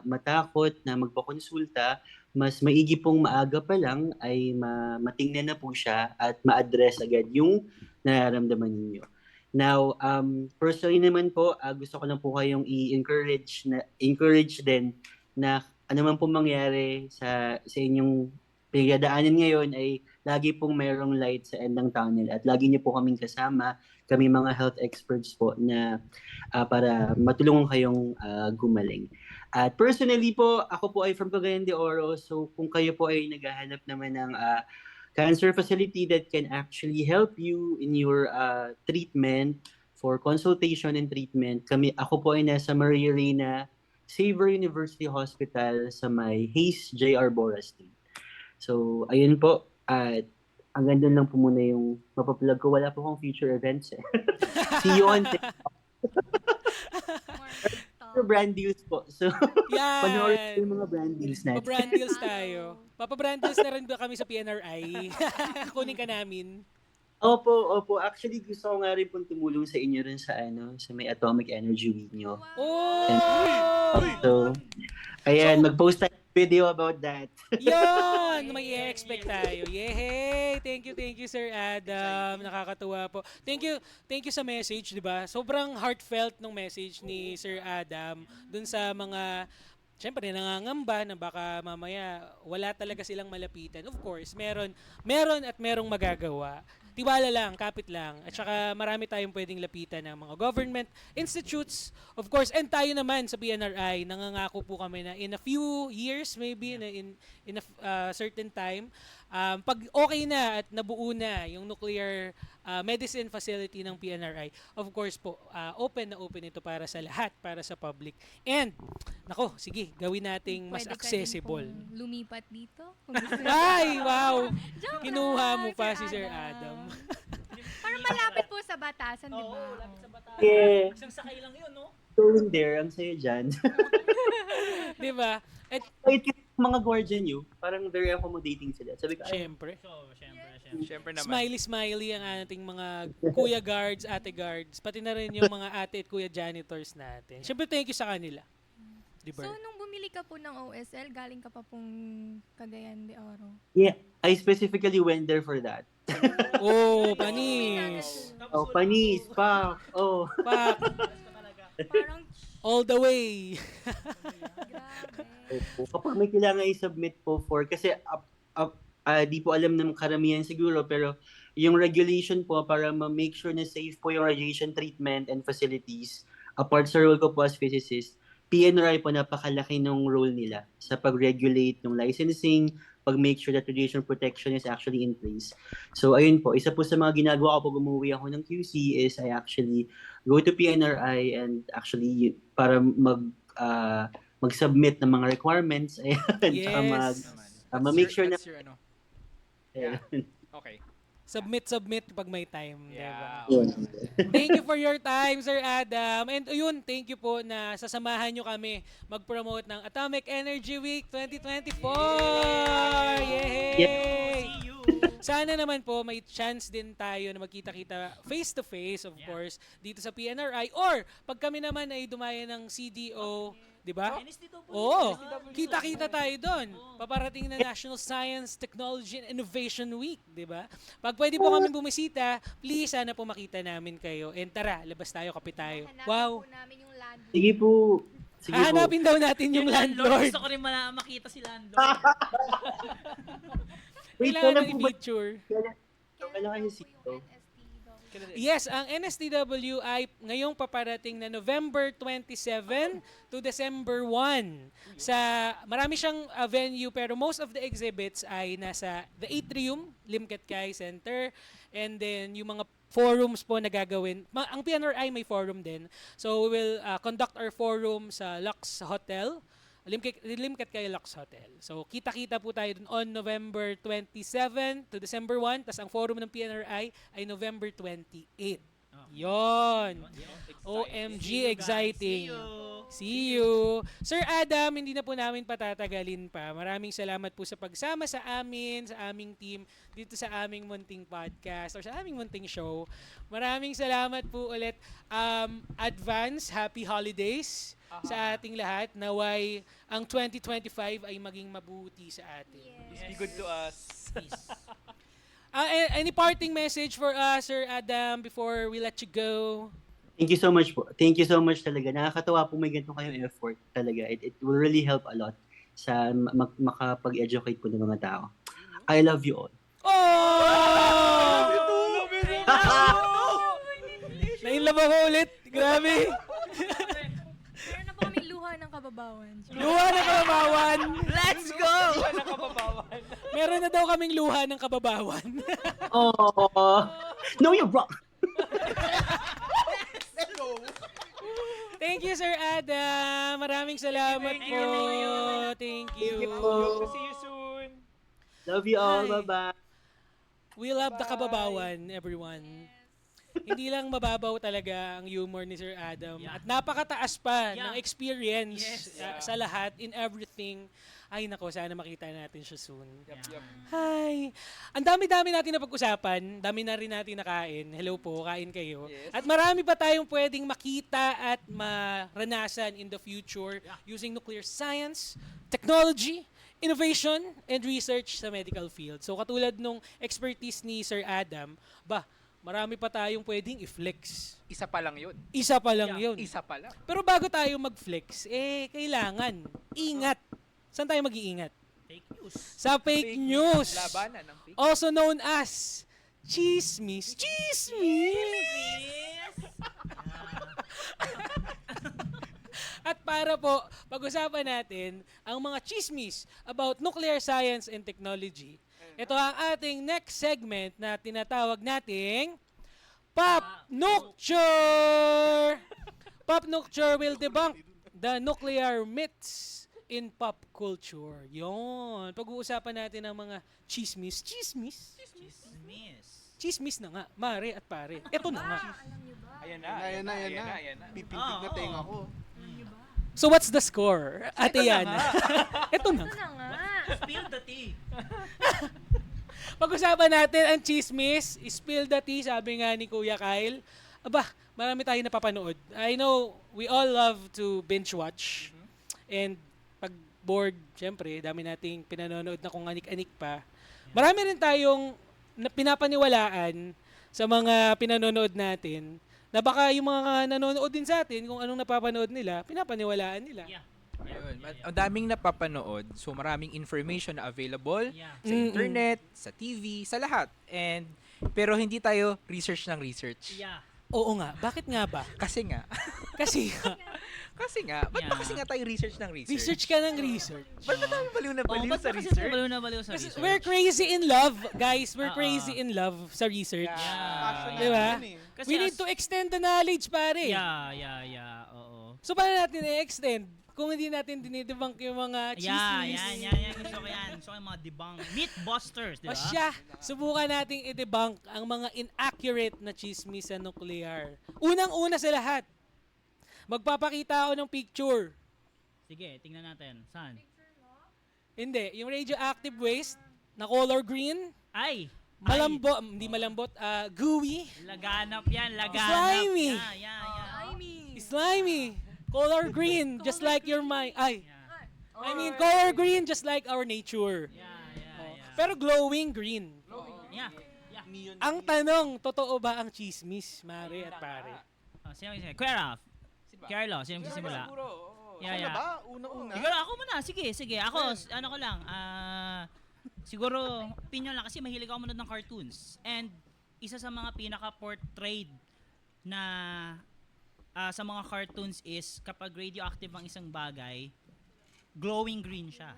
matakot na magpakonsulta. Mas maigi pong maaga pa lang ay matingnan na po siya at ma-address agad yung nararamdaman ninyo. Now, personally naman po, gusto ko lang po kayong encourage din na ano man po mangyari sa inyong pinagdadaanan ngayon ay lagi pong mayroong light sa end ng tunnel at lagi niyo po kaming kasama, kami mga health experts po na para matulungan kayong gumaling. At personally po, ako po ay from Cagayan de Oro, so kung kayo po ay naghahanap naman ng cancer facility that can actually help you in your treatment for consultation and treatment, ako po ay nasa Maria Reina Xavier University Hospital sa may Hayes J.R. Bora Street. So, ayun po. At hanggang doon lang po muna yung mapaplug ko. Wala po akong future events eh. See you on brand deals po. So, panoorin Yan! po yung mga brand deals natin. Pa-brand deals tayo. Papa-brand deals na rin ba kami sa PNRI? Kunin ka namin. Opo. Actually, gusto ko nga rin pong tumulong sa inyo rin sa may Atomic Energy Week nyo. Oh! So, ayan, mag-post tayo video about that. Yun! May i-expect tayo. Yehey! Thank you, Sir Adam. Nakakatuwa po. Thank you sa message, di ba? Sobrang heartfelt ng message ni Sir Adam dun sa mga, syempre, nangangamba na baka mamaya wala talaga silang malapitan. Of course, meron at merong magagawa. Tiwala lang, kapit lang. At saka marami tayong pwedeng lapitan ng mga government institutes, of course. And tayo naman sa PNRI, nangangako po kami na in a few years, maybe in a certain time, pag okay na at nabuo na yung nuclear medicine facility ng PNRI, of course po, open ito para sa lahat, para sa public. And, nako, sige, gawin nating mas Pwede ka din accessible. pong lumipat dito. Kung gusto niyo. Ay, wow! Joke Kinuha lang, mo pa si Sir Adam. Para malapit po sa batasan, di ba? Yeah. Isang sakay lang yun, no? Going there, ang sayo dyan. Di ba? At Wait, mga guardian nyo, parang very accommodating sila. Sabi ko, syempre, So, syempre. Siyempre naman. smiley ang ating mga kuya guards, ate guards, pati na rin yung mga ate at kuya janitors natin. Syempre, thank you sa kanila. Di ba? So, nung bumili ka po ng OSL, galing ka pa pong Cagayan de Oro. yeah, I specifically went there for that. Oh, panis. Panis, pa. Pak, Parang, all the way. grabe. Kapag may kailangan i-submit po kasi di po alam ng karamihan siguro, pero yung regulation po para ma-make sure na safe po yung radiation treatment and facilities, apart sa role ko po as physicist, PNRI po napakalaki ng role nila sa pag-regulate ng licensing, pag-make sure that radiation protection is actually in place. So ayun po, isa po sa mga ginagawa ko pag umuwi ako ng QC is I actually go to PNRI and actually para mag-submit ng mga requirements and Yes. ma-make sure na That's your ano. Yeah. Okay. Submit pag may time. Yeah. Diba? Thank you for your time, Sir Adam. And yun, thank you po na sasamahan nyo kami mag-promote ng Atomic Energy Week 2024! Yay! See you! Sana naman po may chance din tayo na magkita-kita face-to-face, of course, dito sa PNRI. Or, pag kami naman ay dumaya ng CDO, di ba? NSTW. Oo, kita-kita tayo doon. Paparating na National Science, Technology and Innovation Week, di ba? Pag pwede po kami bumisita, please sana po makita namin kayo. And tara, labas tayo, kape tayo. Hanapin Wow. po namin yung landlord. Sige po. Sige po. Hahanapin daw natin yung landlord. Gusto ko rin makita si landlord. Wait, Kailangan kailan ng po ba? i-picture. Kailan kayo sito? Yes, ang NSTW ay ngayong paparating na November 27 to December 1. Marami siyang venue pero most of the exhibits ay nasa the Atrium, Limcat Kai Center, and then yung mga forums po na gagawin. Ang PNRI may forum din. So we will conduct our forum sa Lux Hotel. Limcat Kai Lux Hotel. So, kita-kita po tayo dun on November 27 to December 1. Tas ang forum ng PNRI ay November 28. Yon. OMG, exciting. See you. Sir Adam, hindi na po namin patatagalin pa. Maraming salamat po sa pagsama sa amin, sa aming team, dito sa aming munting podcast or sa aming munting show. Maraming salamat po ulit. Advance, happy holidays sa ating lahat. Naway ang 2025 ay maging mabuti sa atin. Be good to us. Peace. Any parting message for us, Sir Adam, before we let you go? Thank you so much po. Thank you so much talaga. Nakakatawa po may ganito kayong effort talaga. It will really help a lot sa makapag-educate po ng mga tao. I love you all. Oh! Nainlove ako ulit. Grabe. Meron na po kaming luha ng kababawan. Luha ng kababawan. Let's go! Meron na daw kaming luha ng kababawan. Oh, no, you're wrong. Thank you, Sir Adam. Maraming salamat Thank po. you. Thank you. you. See you soon. Love you all. Hi. Bye-bye. We love the kababawan, everyone. Hindi lang mababaw talaga ang humor ni Sir Adam. Yeah. At napakataas pa Yeah. ng experience Yes. sa lahat, in everything. Ay nako, sana makita natin siya soon. Yup. Hi! Ang dami-dami natin na pag-usapan. Dami na rin natin nakain. Hello po, kain kayo. Yes. At marami pa tayong pwedeng makita at maranasan in the future using nuclear science, technology, innovation, and research sa medical field. So katulad nung expertise ni Sir Adam, marami pa tayong pwedeng i-flex. Isa pa lang yun. Isa pa lang yun. Isa pa lang. Pero bago tayo mag-flex, kailangan ingat. Saan tayo mag-iingat? Fake news. Sa fake news. Labanan ng fake. Also known as chismis. Chismis! At para po pag-usapan natin ang mga chismis about nuclear science and technology. Ito ang ating next segment na tinatawag nating Pop Nocture! Pop Nocture will debunk the nuclear myths in pop culture. Yon. Pag-uusapan natin ang mga chismis. Chismis? Chismis. Chismis na nga. Mare at pare. Ito na nga. Alam niyo ba? Ayan na. Ayan na. Pipindig na tenga ko. So what's the score? Ate yan. Ito na. Ito na nga. Spill the tea. Pag-usapan natin ang chismis. Spill the tea, sabi nga ni Kuya Kyle. Aba, marami tayong napapanood. I know we all love to binge watch. And pag bored, syempre, dami nating pinanonood na kung anik-anik pa. Marami rin tayong pinapaniwalaan sa mga pinanonood natin na baka yung mga nanonood din sa atin, kung anong napapanood nila, pinapaniwalaan nila. Yeah. Ayun. Ang daming napapanood, so maraming information na available Yeah. sa internet, sa TV, sa lahat. Pero hindi tayo research ng research. Yeah. Oo nga, bakit nga ba? Kasi nga, Kasi ba't ba kasi nga tayo research ng research? research ka ng research. Ba't ba tayo baliw na baliw ba't sa ba kasi research? baliw na baliw sa Kasi research? we're crazy in love, guys. We're Oo. crazy in love sa research. Yeah. Diba? Kasi We need to extend the knowledge, pare. Yeah. Oo. So, paano natin i-extend? Kung hindi natin dinidebunk yung mga chismis. Yan. Gusto ko yan. Gusto ko yung mga debunk. Mythbusters, di O ba? siya, subukan nating i-debunk ang mga inaccurate na chismis sa nuclear. Unang-una sa lahat, magpapakita ako ng picture. Sige, tingnan natin. Saan? Hindi, yung radioactive waste na color green, Ay! hindi malambot, gooey, Laganap yan, laganap. Slimy. Yeah. slimy, Color green, just like your mind. Ay, Yeah. I mean, color green, just like our nature. Yeah, yeah, yeah. Pero glowing green. Yeah. Yeah. Ang tanong, totoo ba ang chismis, Mare at pare? Oh, sino magsisimula? Kuya Ralph. Carlo, sino magsisimula? Yeah, Ano yeah. ba? Una-una. Siguro ako muna. Sige. Ako, ano ko lang. Siguro, opinion lang kasi mahilig ako manood ng cartoons. And isa sa mga pinaka-portrayed na sa mga cartoons is kapag radioactive ang isang bagay, glowing green siya.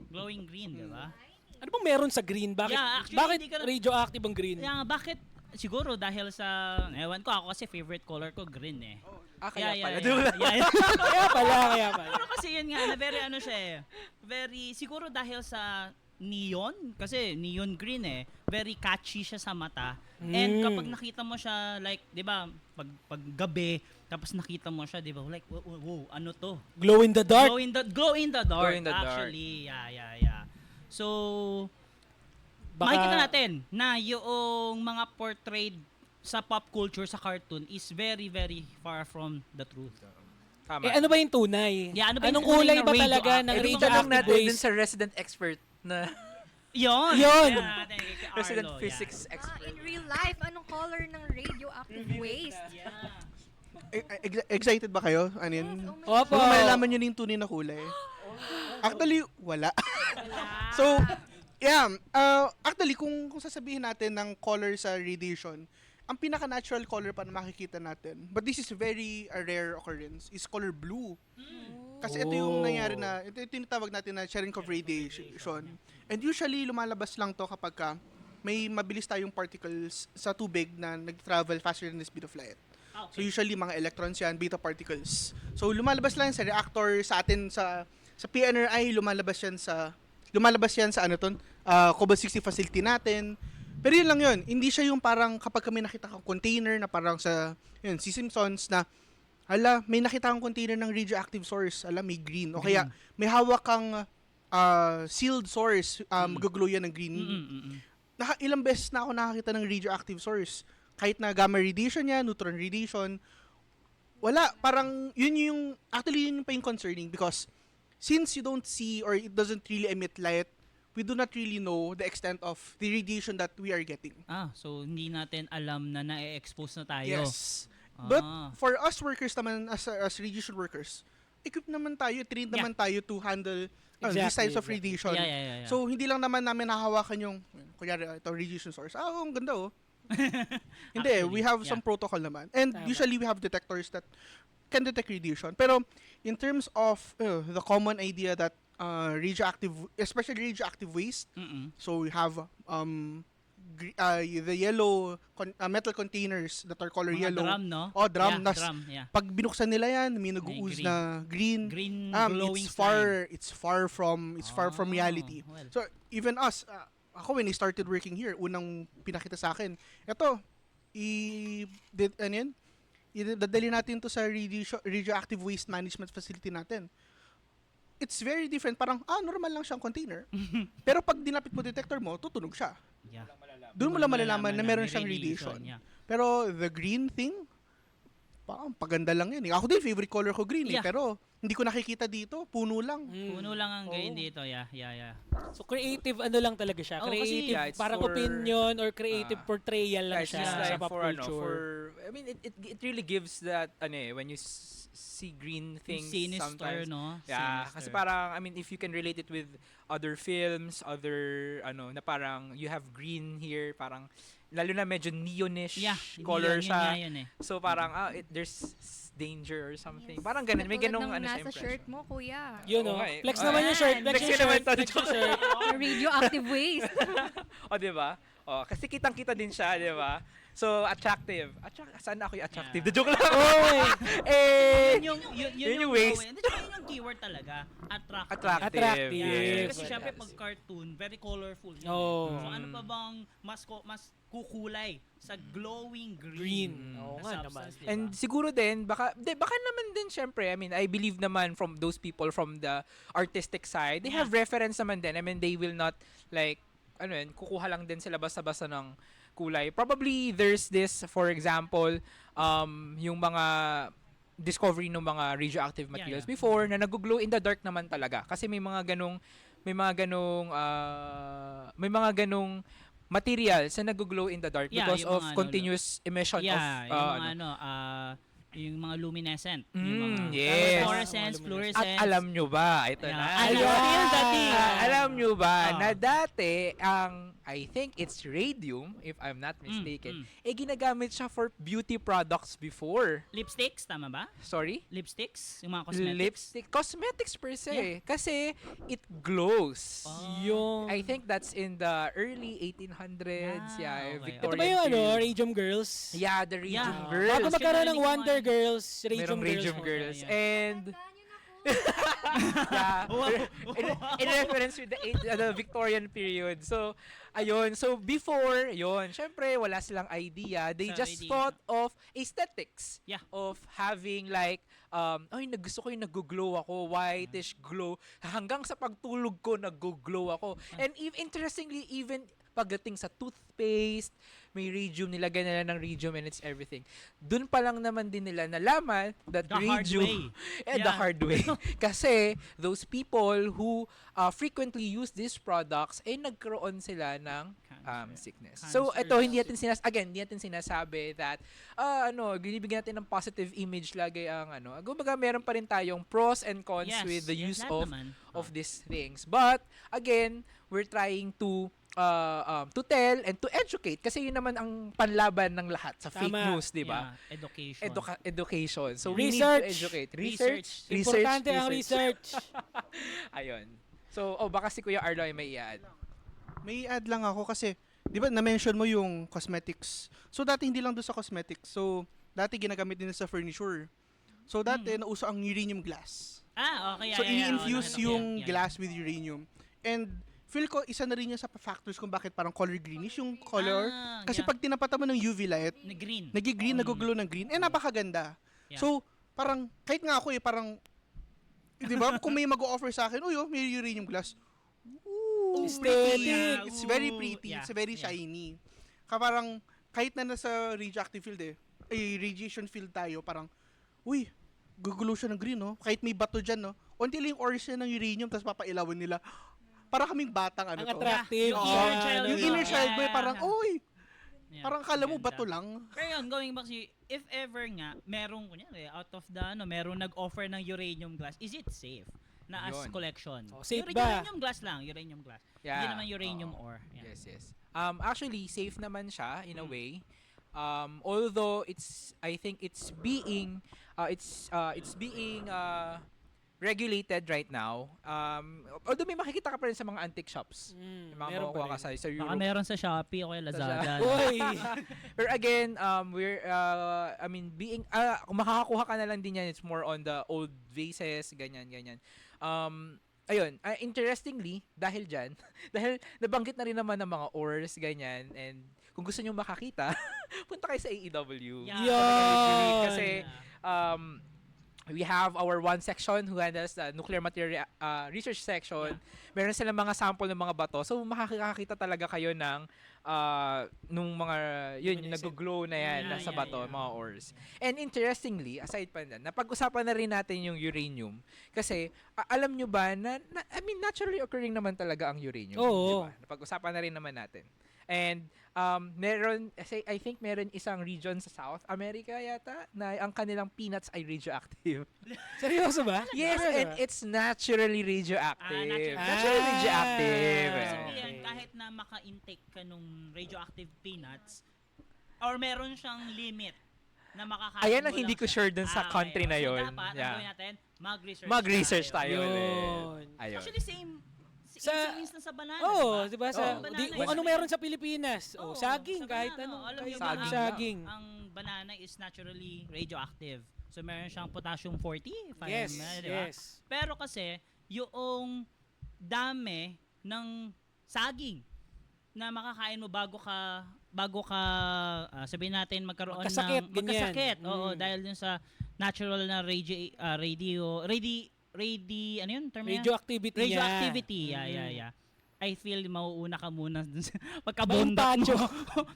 Glowing green, di ba? Ano bang meron sa green? Bakit, Yeah, actually, bakit hindi ka na- radioactive ang green? Kaya nga, bakit? Siguro dahil sa, ewan ko, ako kasi favorite color ko green eh. Kaya pala. Yeah. Kaya pala. Pero kasi yun nga, na very ano siya eh. Very, siguro dahil sa neon, kasi neon green eh. Very catchy siya sa mata. And kapag nakita mo siya, like, di ba, pag gabi, tapos nakita mo siya, di ba, like, wow, ano to? Glow in the dark. Glow in the dark, Glow in the dark. actually. Yeah. So, Baka- makikita natin na yung mga portrayed sa pop culture, sa cartoon, is very, very far from the truth. Tama. ano ba yung tunay? Yeah, ano ba yung Anong kulay kulay na ba talaga ng Tanong radioactive natin dun waste? sa resident expert na Yun! Yun! Kaya natin kay Arlo, resident yeah. physics expert. In real life, anong color ng radioactive waste? Yeah. Excited ba kayo? Ano yun? Oh my Opo. Kung malalaman nyo na yung tunay na kulay. Actually, wala. So, yeah. Actually, kung sasabihin natin ng color sa radiation, ang pinaka-natural color pa na makikita natin, but this is very a rare occurrence, is color blue. Kasi ito yung nangyari na, ito yung tinatawag natin na Cherenkov radiation. And usually, lumalabas lang to kapag may mabilis tayong particles sa tubig na nag-travel faster than the speed of light. So usually mga electrons yan, beta particles. So lumalabas lang sa reactor sa atin sa PNRI, lumalabas yan sa Cobalt 60 facility natin. Pero yun lang yun, hindi siya yung parang kapag kami nakita kang container na parang sa yun, si Simpsons na may nakita kang container ng radioactive source, may green. O kaya may hawak kang sealed source, magaglow yan ng green. Ilang beses na ako nakakita ng radioactive source. Kahit na gamma radiation yan, neutron radiation, wala. Parang, yun pa yung concerning because since you don't see or it doesn't really emit light, we do not really know the extent of the radiation that we are getting. So hindi natin alam na na-expose na tayo. Yes. But Ah. for us workers naman, as radiation workers, equipped naman tayo, trained naman tayo to handle these types of radiation. Yeah. So, hindi lang naman namin nahahawakan yung, kunyari, ito, radiation source. Ang ganda Hindi, we have some protocol naman. And Tama. usually, we have detectors that can detect radiation. Pero, in terms of the common idea that especially radioactive waste, so we have the yellow metal containers that are color Mga yellow. drum, no? Drum. Yeah, Nas, drum, yeah. Pag binuksan nila yan, may nag-ooze green. na green. Green glowing It's far from reality. Well. So even us, ako when I started working here, unang pinakita sa akin, eto, dadali natin to sa radioactive waste management facility natin. It's very different. Parang, normal lang siyang container. Pero pag dinapit mo detector mo, tutunog siya. Yeah. Doon mo lang malalaman na meron may siyang radiation. Yeah. Pero the green thing, parang paganda lang yan. Ako din, favorite color ko green Yeah. pero hindi ko nakikita dito. Puno lang. Puno lang ang gain dito. Yeah. So creative ano lang talaga siya. Oh, kasi, Creative yeah, it's parang for- opinion or creative portrayal lang It's siya just sa like pop for culture. I mean it really gives that when you see green things Sinister, sometimes. no? Yeah, Sinister. kasi parang I mean if you can relate it with other films, other na parang you have green here, parang lalo na medyo neonish Yeah, color yun siya. nga yun eh. So parang there's danger or something. Parang ganun, may ganung Tulad ng siya nasa impression. shirt mo, kuya. Yun Oo oh. nga eh. Flex Ah, naman yung shirt. Flex flex yung yun naman shirt. to, Flex yung shirt. Radioactive waste. O, di ba? O, kasi kitang-kita din siya, di ba? So, attractive. Saan ako yung attractive? Yeah. The joke lang. Yun yung waste. Yun yung keyword talaga. Attractive. Attractive. Yes. Kasi syempre pag cartoon, very colorful yun. Oh. So ano pa bang mas kukulay sa glowing green? Green. na Oo nga naman. substance, diba? And siguro din, baka naman din syempre, I mean, I believe naman from those people from the artistic side, they have reference naman din. I mean, they will not like, kukuha lang din sila basta-basta ng kulay. Probably there's this, for example, yung mga discovery ng mga radioactive materials yeah. before na nag-glow in the dark naman talaga. Kasi may mga ganong materials na nag-glow in the dark Yeah, because yung of mga ano, continuous emission of Yeah, yung mga yung mga luminescent. Yung mga yes. fluorescence, At fluorescence. At alam nyo ba, ito Yeah. na. Alam Ayan. mo yung dating. Alam nyo ba Ah. na dati I think it's radium, if I'm not mistaken, ginagamit siya for beauty products before. Lipsticks, tama ba? Sorry? Lipsticks? Yung mga cosmetics? Lipstick. Cosmetics per se. Yeah. Kasi it glows. Yung... I think that's in the early 1800s. Ah, Yeah, okay. Ito Victorian ba yung period. Radium Girls? Yeah, the Radium Yeah. Girls. Bago magkaroon ng Kasi Wonder narinig ko Girls, Radium Merong Girls. Radium muna. Girls. Yeah. And yeah, in reference with the Victorian period. So, ayun. So, before, yun, syempre, wala silang idea. They Sa just idea. thought of aesthetics. Yeah. Of having like, ay, gusto ko yung nag-glow ako, whitish glow. Hanggang sa pagtulog ko, nag-glow ako. And interestingly, even pagdating sa toothpaste, may radium, nilagay nila ng radium and it's everything. Doon pa lang naman din nila nalaman that The hard radium, way. the Yeah. hard way. Kasi those people who frequently use these products, nagkaroon sila ng sickness. So, Cancer. ito, hindi natin sinasabi that, binibigyan natin ng positive image lagi ang kumbaga meron pa rin tayong pros and cons Yes, with the use lahat naman. of these things. But, again, we're trying to tell and to educate kasi yun naman ang panlaban ng lahat sa fake Tama. news, di ba? Yeah, education. Education. So we need Research. to educate. Research. Importante ang research. Ayun. So, baka si Kuya Arlo ay may i-add. May add lang ako kasi, di ba, na-mention mo yung cosmetics. So, dati hindi lang doon sa cosmetics. So, dati ginagamit din sa furniture. So, dati nauso ang uranium glass. Okay. So, yeah, i-infuse okay, yung yeah. glass with uranium. And, feel ko, isa na rin yan sa factors kung bakit parang color greenish yung color. Kasi yeah. pag tinapatan mo ng UV light, Na green. nag-green, nag-glow ng green. napakaganda. Yeah. So, parang, kahit nga ako parang, di ba, kung may mag-offer sa akin, may uranium glass. Ooh, Aesthetic. Yeah, It's very ooh, pretty. yeah, It's very yeah. shiny. Parang, kahit na nasa radioactive field radiation field tayo, parang, uy, gugulo siya ng green, no? Kahit may bato dyan, no? Unti lang yung orange niya ng uranium, tapos papailawan nila. Para kaming batang Ang to. attractive. Yung Oo. inner child Yung mo. inner child mo, Yeah. parang, uy, Yeah, parang kala mo ganda. bato lang. Pero yun, going back to if ever nga, merong, kunyari, out of the, merong nag-offer ng uranium glass, is it safe? Na as Yun. collection. Safe ba? Uranium glass lang, uranium glass. Yeah. Hindi naman uranium Oo. ore. Yeah. Yes. Actually, safe naman siya in a way. Although I think it's being regulated right now. Although may makikita ka pa rin sa mga antique shops. Yung mga meron pa makukuha ka rin. sa Baka Europe. meron sa Shopee o kaya Lazada. Uy! Pero again, kung makakakuha ka na lang din yan, it's more on the old vases, ganyan. Ayun, interestingly, dahil dyan, dahil nabanggit na rin naman ng mga ores, ganyan, and kung gusto nyo makakita, punta kayo sa AEW. Yeah. Yun! Kasi, we have our one section who handles the nuclear material research section. Meron silang mga sample ng mga bato. So, makakakita talaga kayo ng nung mga, yung nag-glow na yan Yeah, sa yeah, bato, yeah. mga ores. And interestingly, aside pa na, napag-usapan na rin natin yung uranium. Kasi, alam nyo ba na, naturally occurring naman talaga ang uranium. Oo. Diba? Napag-usapan na rin naman natin. And, I think meron isang region sa South America yata na ang kanilang peanuts ay radioactive. Seryoso ba? Yes, Seryoso and ba? it's naturally radioactive. naturally. Naturally radioactive. Ah. eh. Sabihin, kahit na maka-intake ka nung radioactive peanuts, or meron siyang limit na makakain Ayan mo ang hindi lang ko siya. sure dun sa Okay, country na so yun. dapat, ang Yeah. gawin natin, mag-research Mag-research tayo Yun. ulit. Ayun. Actually, same Sa- instance na banana, Oo, di ba? Oo. Kung ano meron sa Pilipinas. Oo, Saging, sa kahit banana, ano. alam Kahit niyo ba, anong saging saging. Ang banana is naturally radioactive. So, meron siyang potassium 40, if Yes, di ba? yes. Pero kasi, yung dami ng saging na makakain mo bago ka sabihin natin magkaroon Magkasakit, ng ganyan. magkasakit. Oo, Mm. dahil dun sa natural na ano yun term na yan? Radioactivity yan. Radioactivity, yeah. I feel mauuna ka muna dun sa Bayong pagkabundak patio. mo.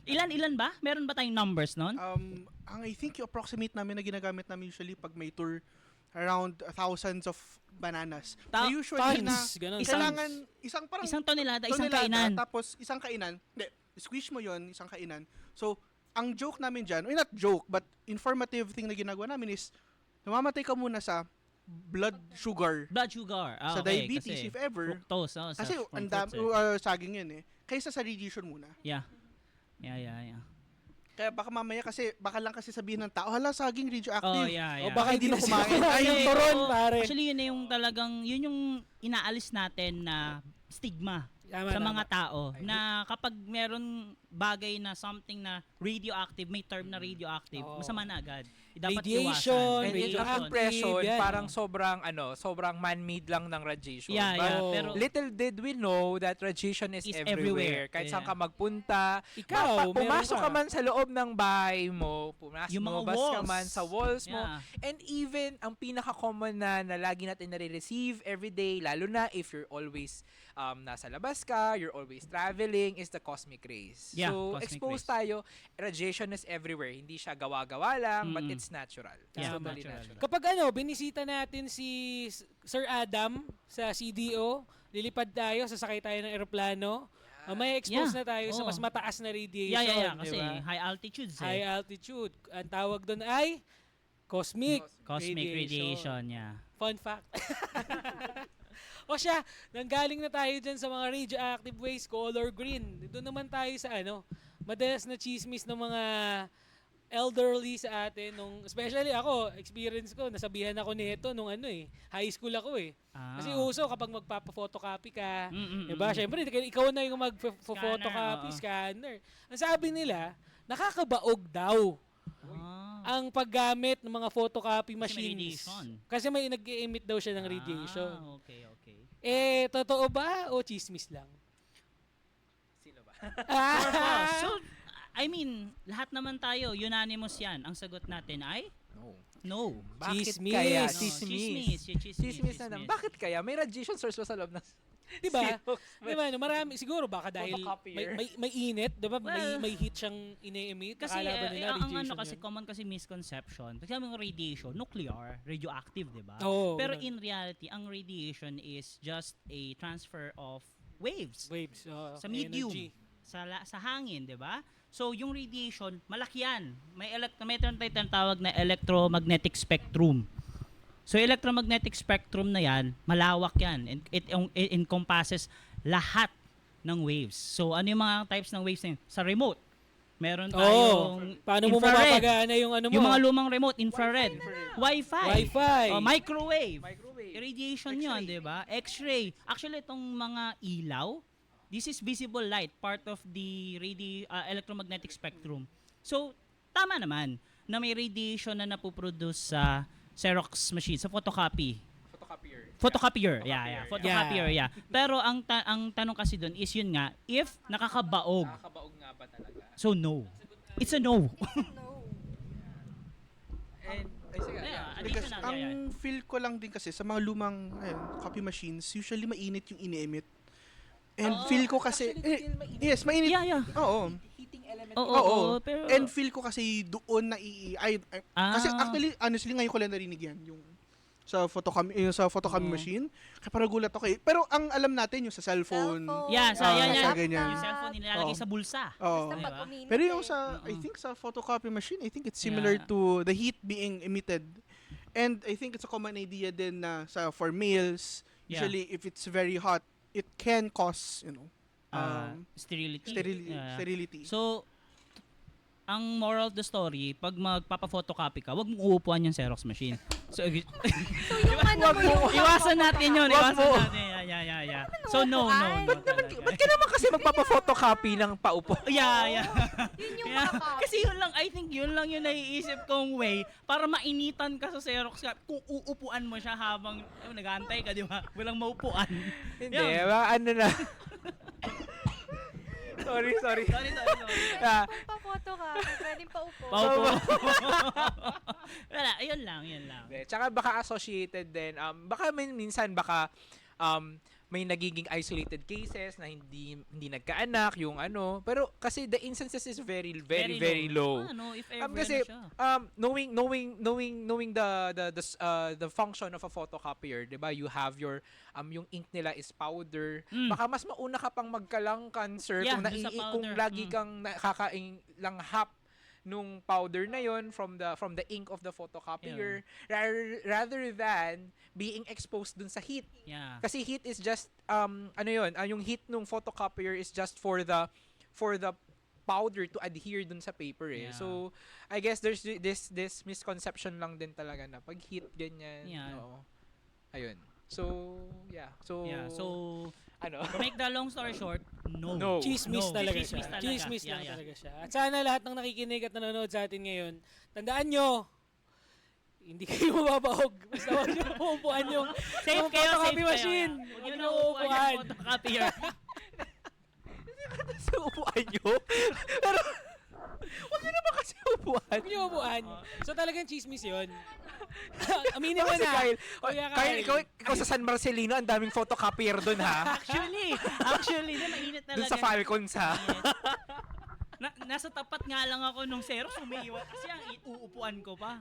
Ilan ba? Meron ba tayong numbers nun? Ang I think yung approximate namin na ginagamit namin usually pag may tour, around thousands of bananas. Ta- Na usually na Tons, ganun. kailangan isang parang Isang tonelada, isang tonelada, kainan. tapos isang kainan. Hindi, squish mo yon isang kainan. So, ang joke namin dyan, not joke, but informative thing na ginagawa namin is, namamatay ka muna sa blood sugar. Blood sugar. Sa Okay, diabetes, kasi if ever. fructose, no? Kasi from ang fruits, saging yun eh. Kaysa sa radiation muna. Yeah. Kaya baka mamaya kasi, baka lang kasi sabihin ng tao, hala, saging Oh, radioactive. yeah. O baka hindi na kumain. Ay, yung turon, pare. Actually, yun na yung talagang, yun yung inaalis natin na stigma Tama, sa tama. mga tao na kapag meron bagay na something na radioactive, may term na radioactive, Oo. masama na agad. Dapat Radiation, iwasan. And Radiation. ang impression, Yan. parang sobrang man-made lang ng radiation. Yeah, But yeah. Pero little did we know that radiation is Is everywhere. everywhere. Kahit Yeah. saan ka magpunta, Ikaw, meron pumasok ka ka. man sa loob ng bahay mo, Yung mga lumabas ka walls. man sa walls mo, Yeah. and even ang pinaka-common na lagi natin nare-receive everyday, lalo na if you're always nasa labas ka, you're always traveling, is the cosmic rays. Yeah, So, cosmic exposed rays. tayo, radiation is everywhere. Hindi siya gawa-gawa lang, but Mm-mm. it's natural. It's Yeah, totally natural. natural. Kapag binisita natin si Sir Adam sa CDO, lilipad tayo, sasakay tayo ng eroplano, may expose Yeah. na tayo sa Oo. mas mataas na radiation. Yeah. di Kasi ba? high altitudes High altitude. Ang tawag doon ay cosmic, Cosmic radiation, yeah. Fun fact. O siya, nanggaling na tayo dyan sa mga radioactive waste, color green. Doon naman tayo sa madalas na chismis ng mga elderly sa atin. Especially ako, experience ko, nasabihan ako nito nung high school ako eh. Kasi uso kapag magpapa-photocopy ka, diba? Siyempre, ikaw na yung mag-photocopy, scanner. Ang sabi nila, nakakabaog daw ang paggamit ng mga photocopy Kasi may machines. radiation. Kasi may nag-emit daw siya ng radiation. Okay. Totoo ba o chismis lang? Sino ba? So, I mean, lahat naman tayo, unanimous yan. Ang sagot natin ay no. Bakit Chismis. kaya? No, Chismis. Chismis. Chismis na naman. Bakit kaya? May radiation source ba sa loob ng... Diba? Xerox? Diba? Marami, siguro baka dahil Photocopier. may init, diba? Well, may heat siyang ine-emit. Kasi Akala ba nila ang radiation kasi yun? common kasi misconception. Kasi yung radiation, nuclear, radioactive, 'di ba? Oo, Pero ganun. in reality, ang radiation is just a transfer of waves Waves. sa medium, Energy. sa hangin, 'di ba? So yung radiation, malaki yan. May tinatawag na electromagnetic spectrum. So electromagnetic spectrum na yan, malawak yan. And it encompasses lahat ng waves. So ano yung mga types ng waves na yun? Sa remote, meron tayong Paano mo infrared. mapapagana yung mo? Yung mga lumang remote, infrared. Wi-Fi. Wi-Fi. Microwave. Microwave. Radiation yun, di ba? X-ray. Actually, itong mga ilaw, this is visible light, part of the electromagnetic spectrum. So, tama naman na may radiation na napoproduce sa Xerox machine, sa photocopy. Photocopier. Yeah. Photocopier, yeah. Pero ang tanong kasi doon is yun nga, if nakakabaog. Nakakabaog nga ba talaga? So, no. It's a no. And, ay, sige. Yeah, Because additional, ang feel ko lang din kasi sa mga lumang copy machines, usually mainit yung ini-emit. And feel ko kasi, yes, mainit. Yeah. Oo. Heating element. Oo, pero... And feel ko kasi doon na kasi Ah. actually honestly ngayon ko lang narinig yan yung sa photocopy machine. Kaya parang gulat ako eh. Pero ang alam natin yung sa cellphone. Yeah, sa ganyan. Yung cellphone nilalagay sa bulsa. Oo. Basta Diba? pag uminit Pero yung eh. sa I think sa photocopy machine, I think it's similar Yeah. to the heat being emitted. And I think it's a common idea din na for males, Yeah. usually if it's very hot, it can cause, Sterility. sterility. So, ang moral of the story, pag magpapa-photocopy ka, wag mong uupuan yung Xerox machine. So, So yung ano mo yung iwasan natin yun. Wag Iwasan mo. natin. Yeah. So, no. Ba't ka naman kasi magpapa-photocopy ng paupo? Yeah. Yun yung Yeah. makaka- Kasi I think yun lang yung naiisip kong way para mainitan ka sa Xerox ka kung uupuan mo siya habang nag-aantay ka, di ba? Walang maupuan. Hindi, Yun. ano na. sorry. Sorry. Ah, Kung pa-photo ka, pwedeng paupo. Paupo. Wala, yun lang. Tsaka baka associated din, baka minsan baka may nagiging isolated cases na hindi nagkaanak yung ano, pero kasi the instances is very low. Ano, if ever Kasi na siya. knowing the function of a photocopier, 'di ba? You have your yung ink nila is powder. Baka mas mauna ka pang magkalang cancer Yeah, kung dun sa kung powder. lagi kang nakakain lang hap nung powder na yon from the ink of the photocopier rather than being exposed dun sa heat. Yeah. Kasi heat is just yung heat nung photocopier is just for the powder to adhere dun sa paper eh. Yeah. So I guess there's this misconception lang din talaga na pag heat ganyan. Yeah. Oo. Ayun. So Yeah, so ano? to make the long story short, no. No. Chismis No. talaga Chismis siya. talaga. Chismis Yeah, lang yeah. talaga siya. At sana lahat ng nakikinig at nanonood sa atin ngayon, tandaan nyo, hindi kayo mababahog. Basta huwag nyo uupuan yung Safe yung kayo, photocopy safe kayo. machine. Huwag Huwag nyo nyo na uupuan uupuan. yung photocopier. Kasi upuan nyo. Pero wag nyo naman kasi upuan. Huwag nyo uupuan. So talagang chismis yun. Aminin mo Kasi na. Kyle, Kuya Kyle, ikaw sa San Marcelino, ang daming photocopier doon ha. Actually, na mainit talaga. Doon sa Falcons ha. Nasa tapat nga lang ako nung Xerox, umiiwan kasi ang uupuan ko pa.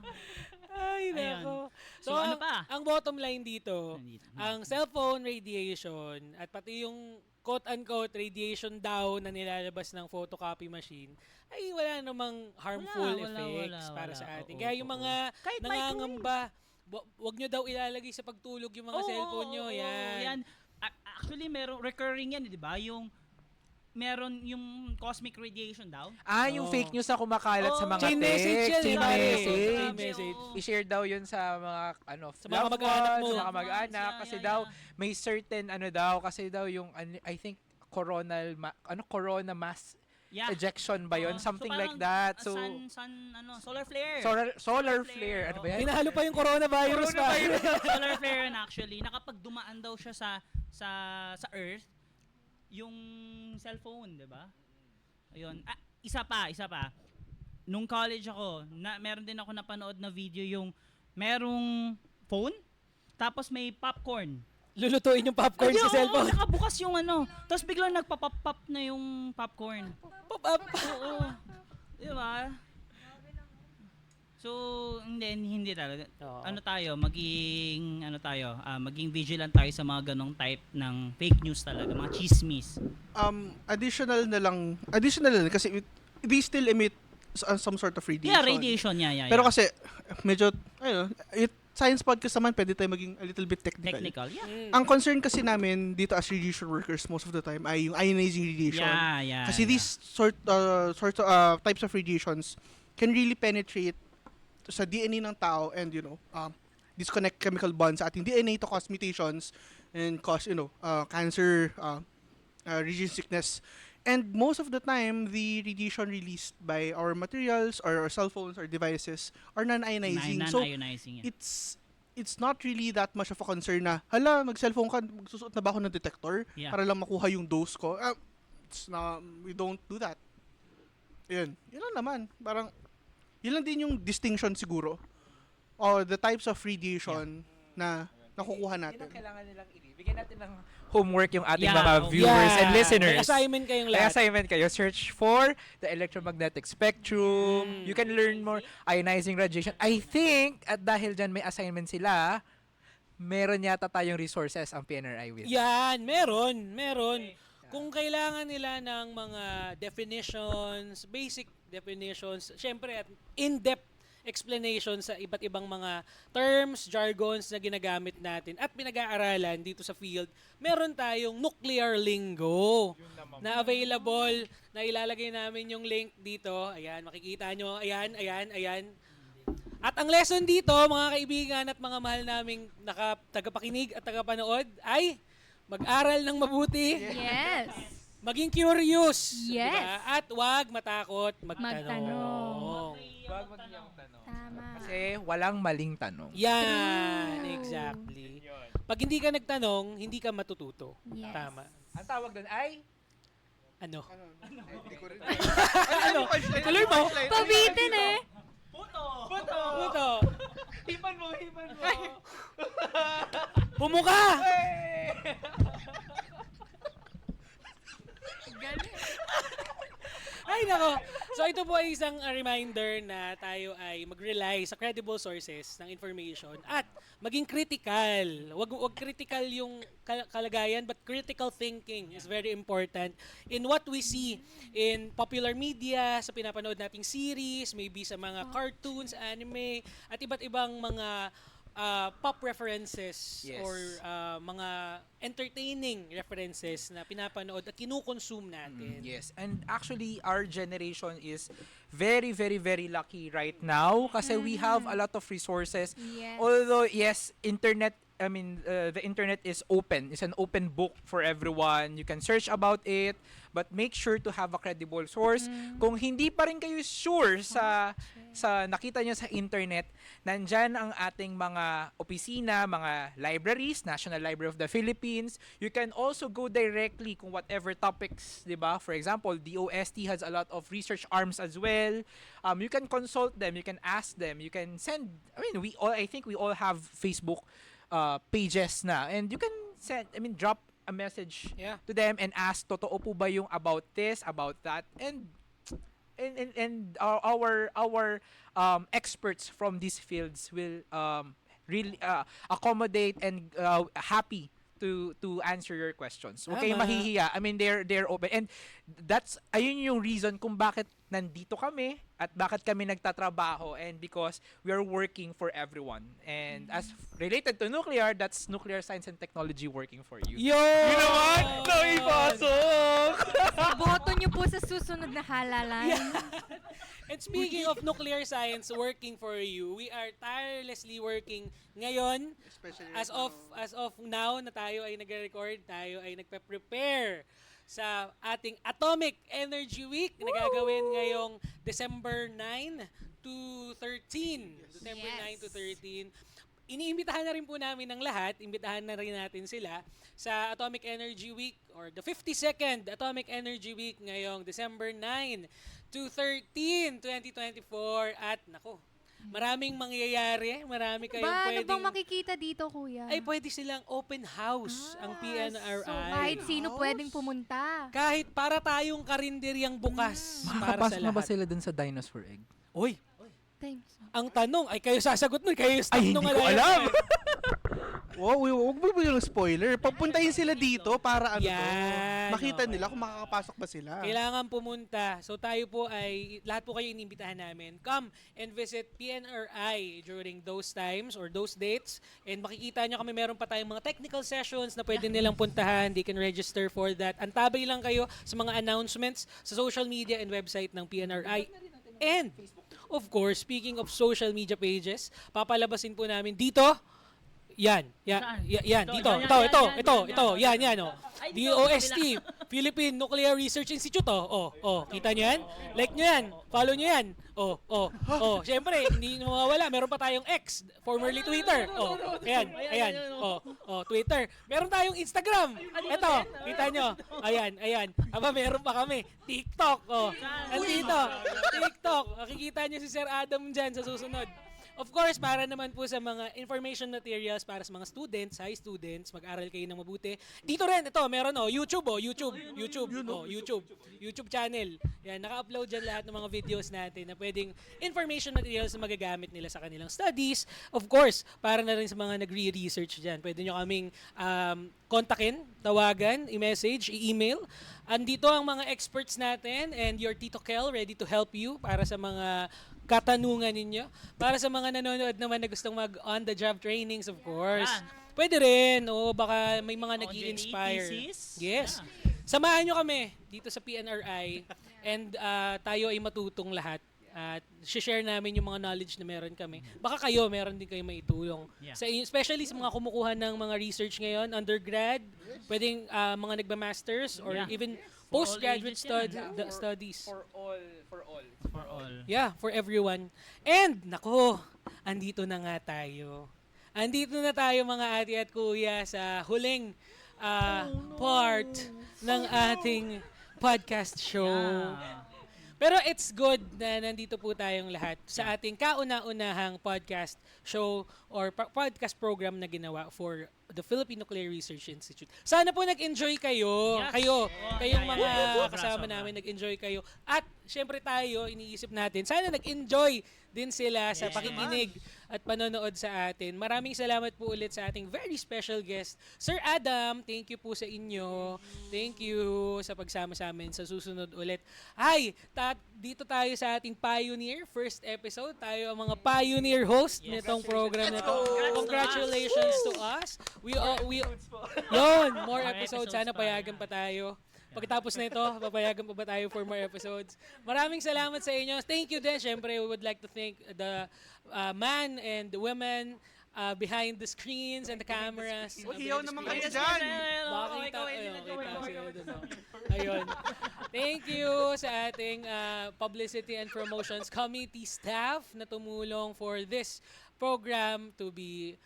Ay, Ayan. nako. So, ano pa? Ang bottom line dito, Nandito. ang cellphone radiation at pati yung quote-unquote radiation daw na nilalabas ng photocopy machine ay wala namang harmful effects para sa atin. Oo, Kaya yung mga Kahit nangangamba, wag nyo daw ilalagay sa pagtulog yung mga cellphone nyo. Yan. Actually, meron recurring yan, di ba? Meron yung cosmic radiation daw. Yung Oo. fake news na kumakalat sa Oo. mga Chain message yan, text, chain pare. message. Chain message. I-share daw yun sa mga Sa mga kamag-anak mo. sa mga kamag-anak kasi daw may certain kasi daw yung I think corona mass ejection ba yun? Something like that. So Solar flare. solar flare. Ano ba yan? Pinahalo pa yung coronavirus pa. Solar flare yan actually. Nakapag dumaan daw siya sa Earth, yung cellphone, di ba? Ayun. Isa pa. Nung college ako, meron din ako napanood na video yung merong phone, tapos may popcorn. Lulutuin yung popcorn sa cellphone. Nakabukas yung tapos biglang nagpa-pop-pop na yung popcorn. Pop up. Oo. Di ba? So, hindi talaga. Oo. Maging vigilant tayo sa mga ganong type ng fake news talaga, mga chismis. Additional na lang kasi they still emit some sort of radiation. Yeah, radiation, yeah. Pero kasi medyo science podcast naman, pwede tayo maging a little bit technical. Yeah. Ang concern kasi namin dito as radiation workers most of the time ay yung ionizing radiation. Yeah. Kasi these types of radiations can really penetrate sa DNA ng tao and disconnect chemical bonds sa ating DNA to cause mutations and cause cancer, radiation sickness. And most of the time, the radiation released by our materials or our cell phones or devices are non-ionizing. So, Non-ionizing. it's not really that much of a concern na, hala, mag-cellphone ka, magsusuot na ba ako ng detector Yeah. para lang makuha yung dose ko? We don't do that. Yun lang naman. Parang, yun lang din yung distinction siguro. Or the types of radiation na nakukuha Yun natin. ang kailangan nilang bigyan natin ng homework yung ating Yeah, mga okay. viewers and May listeners. assignment kayong May lahat. assignment kayo. Search for the electromagnetic spectrum. You can learn more ionizing radiation. I think, at dahil dyan may assignment sila, meron yata tayong resources ang PNRI with. Yan, meron. Kung kailangan nila ng mga definitions, basic definitions, syempre at in-depth explanation sa iba't ibang mga terms, jargons na ginagamit natin at pinag-aaralan dito sa field, meron tayong nuclear lingo na available, na ilalagay namin yung link dito. Ayan, makikita nyo. Ayan. At ang lesson dito, mga kaibigan at mga mahal naming tagapakinig at tagapanood ay mag-aral ng mabuti, Yes. maging curious, Yes. diba? At huwag matakot magtanong. Magtanong. Wag magiyang tanong. Tama. Kasi walang maling tanong. Yan, exactly. Pag hindi ka nagtanong, hindi ka matututo. Yes. Tama. Ang tawag doon ay Ano? Hindi ko rin. Tuloy mo. Pabitin eh. Puto. hipan mo. Pumuka! Ay, nako. So, ito po ay isang reminder na tayo ay mag-rely sa credible sources ng information at maging critical. Wag critical yung kalagayan, but critical thinking is very important in what we see in popular media, sa pinapanood nating series, maybe sa mga cartoons, anime, at iba't ibang mga pop references Yes. or mga entertaining references na pinapanood at kinukonsume natin. Yes, and actually our generation is very very very lucky right now kasi we have a lot of resources. Yes. Although yes, the internet is open. It's an open book for everyone. You can search about it, but make sure to have a credible source. Kung hindi pa rin kayo sure sa nakita nyo sa internet, nandyan ang ating mga opisina, mga libraries, National Library of the Philippines. You can also go directly kung whatever topics, di ba? For example, DOST has a lot of research arms as well. You can consult them, you can ask them, you can send, I think we all have Facebook pages na, and you can drop a message Yeah. to them and ask, totoo po ba yung about this, about that, and our experts from these fields will really accommodate and happy to answer your questions. Okay, Tama. mahihiya. They're open, and ayun yung reason kung bakit nandito kami at bakit kami nagtatrabaho, and because we are working for everyone. And as related to nuclear, that's nuclear science and technology working for you. Yo! Yun naman! Naipasok! Boto nyo po sa susunod na halalan. And speaking of nuclear science working for you, we are tirelessly working ngayon. Especially As of now na tayo ay nagre-record, tayo ay nagpe-prepare sa ating Atomic Energy Week na gagawin ngayong December 9 to 13. December Yes. 9 to 13. Iniimbitahan na rin po namin ng lahat, imbitahan na rin natin sila sa Atomic Energy Week or the 52nd Atomic Energy Week ngayong December 9 to 13, 2024. At nako, maraming mangyayari, marami kayong Ano pwedeng... bang makikita dito, kuya? Ay, pwede silang open house ang PNRI. So, kahit sino pwedeng pumunta. Kahit para tayong karinderyang bukas para sa Makakapasok na ba lahat. sila dun sa dinosaur egg? Uy, Thanks. ang tanong, ay kayo sasagot nun, kayo yung staff Ay, nung hindi ko Alliance. alam. Wow, huwag mo ba yung spoiler? Papuntahin sila dito para Yan, makita okay. nila kung makakapasok ba sila. Kailangan pumunta. So tayo po ay, lahat po kayo inimbitahan namin. Come and visit PNRI during those times or those dates. And makikita nyo kami, meron pa tayong mga technical sessions na pwede nilang puntahan. They can register for that. Antabay lang kayo sa mga announcements sa social media and website ng PNRI. And, of course, speaking of social media pages, papalabasin po namin dito. Yan, Saan? yan, Ito, dito, yan, yan, oh. Ay, DOST, Philippine Nuclear Research Institute, kita nyo yan? Like nyo yan, follow nyo yan. Syempre, hindi mawawala, meron pa tayong X, formerly Twitter. Ayan, Twitter. Meron tayong Instagram. Eto, kita nyo. Ayan. Aba, meron pa kami. TikTok, Andito, TikTok. Makikita nyo si Sir Adam dyan sa susunod. Of course, para naman po sa mga information materials para sa mga students, high students, mag-aral kayo ng mabuti. Dito rin, ito, meron YouTube channel. Yan, naka-upload dyan lahat ng mga videos natin na pwedeng information materials na magagamit nila sa kanilang studies. Of course, para na rin sa mga nagre-research dyan. Pwede nyo kaming kontakin, tawagan, i-message, i-email. Andito ang mga experts natin and your Tito Kel ready to help you para sa mga katanungan ninyo. Para sa mga nanonood naman na gustong mag-on-the-job trainings, of course. Yan. Pwede rin. Baka may mga OJT nag-i-inspire. thesis. Yes. Samahan nyo kami dito sa PNRI and tayo ay matutong lahat. At share namin yung mga knowledge na meron kami. Baka kayo, meron din kayo maitulong. Yeah. Especially sa mga kumukuha ng mga research ngayon, undergrad, pwedeng mga nagba-masters or Yeah. even For all postgraduate ages yan. studies. For all. For all. Yeah, for everyone. And, nako, andito na nga tayo. Andito na tayo mga ate at kuya sa huling part ng ating podcast show. Yeah. Pero it's good na nandito po tayong lahat sa ating kauna-unahang podcast show or podcast program na ginawa for the Philippine Nuclear Research Institute. Sana po nag-enjoy kayo. Yes. Kayong Yeah. mga Sobra, kasama sobra. namin, nag-enjoy kayo. At syempre tayo, iniisip natin, sana nag-enjoy din sila sa Yes. pakikinig at panonood sa atin. Maraming salamat po ulit sa ating very special guest, Sir Adam. Thank you po sa inyo. Thank you sa pagsama sa amin sa susunod ulit. Ay, dito tayo sa ating Pioneer, first episode. Tayo ang mga Pioneer host Yes. nitong program na to. Congrats to Congratulations to us. Yun, more More episodes. episodes Sana pa, payagan pa tayo. Pagkatapos na ito, papayagan pa ba tayo for more episodes? Maraming salamat sa inyo. Thank you din. Siyempre, we would like to thank the man and the women behind the screens and the cameras. Hiyaw naman kayo Behind the dyan. Makita, ayun. Thank you sa ating publicity and promotions committee staff na tumulong for this program to be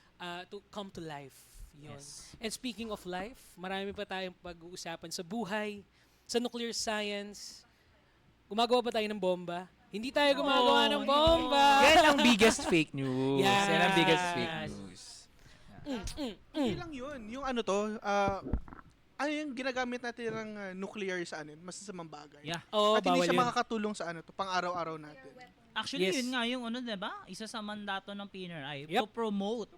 to come to life. Yun. And speaking of life, marami pa tayong pag-uusapan sa buhay, sa nuclear science. Gumagawa ba tayo ng bomba? Hindi tayo gumagawa ng bomba. Yan ang biggest fake news. Yes. Yan ang biggest fake news. Hindi lang yun. Yung ano to, ano yung ginagamit natin ng nuclear sa ano, masasamang bagay. Yeah. Oo, At hindi bawal siya yun. makakatulong sa ano to, pang araw-araw natin. Actually, Yes. yun nga yung ano, diba? Isa sa mandato ng PNRI Yep. to promote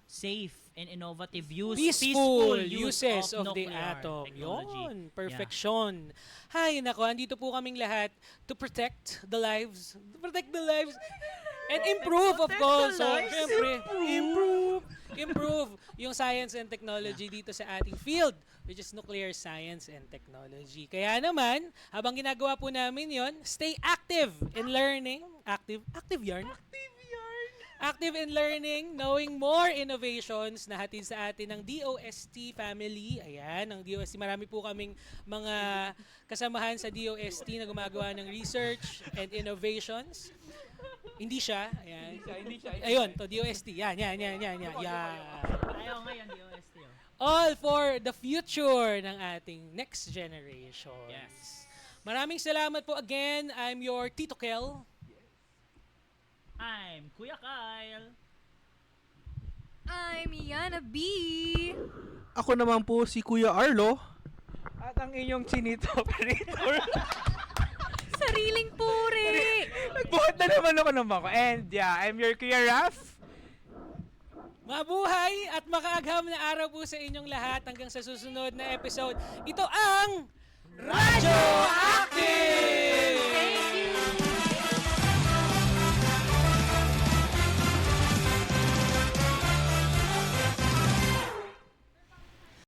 safe and innovative use, Peaceful use uses of the nuclear atom. technology. Yun, perfection. Hay, nako, andito po kaming lahat to protect the lives. And improve, of course. So, syempre, improve yung science and technology dito sa ating field, which is nuclear science and technology. Kaya naman, habang ginagawa po namin yon, stay active in learning. Active yarn? Active in learning, knowing more innovations na hatid sa atin ng DOST family. Ayan, ang DOST. Marami po kaming mga kasamahan sa DOST na gumagawa ng research and innovations. Hindi siya. Ayan. Ayun, to DOST. Yan. Ayaw ngayon, DOST. All for the future ng ating next generation. Yes. Maraming salamat po again. I'm your Tito Kel. I'm Kuya Kyle. I'm Yana B. Ako naman po si Kuya Arlo. At ang inyong chinito operator. Sariling puri. Nagbuhat na naman ako ng bako. And yeah, I'm your Kuya Raf. Mabuhay at makaagham na araw po sa inyong lahat hanggang sa susunod na episode. Ito ang Radyo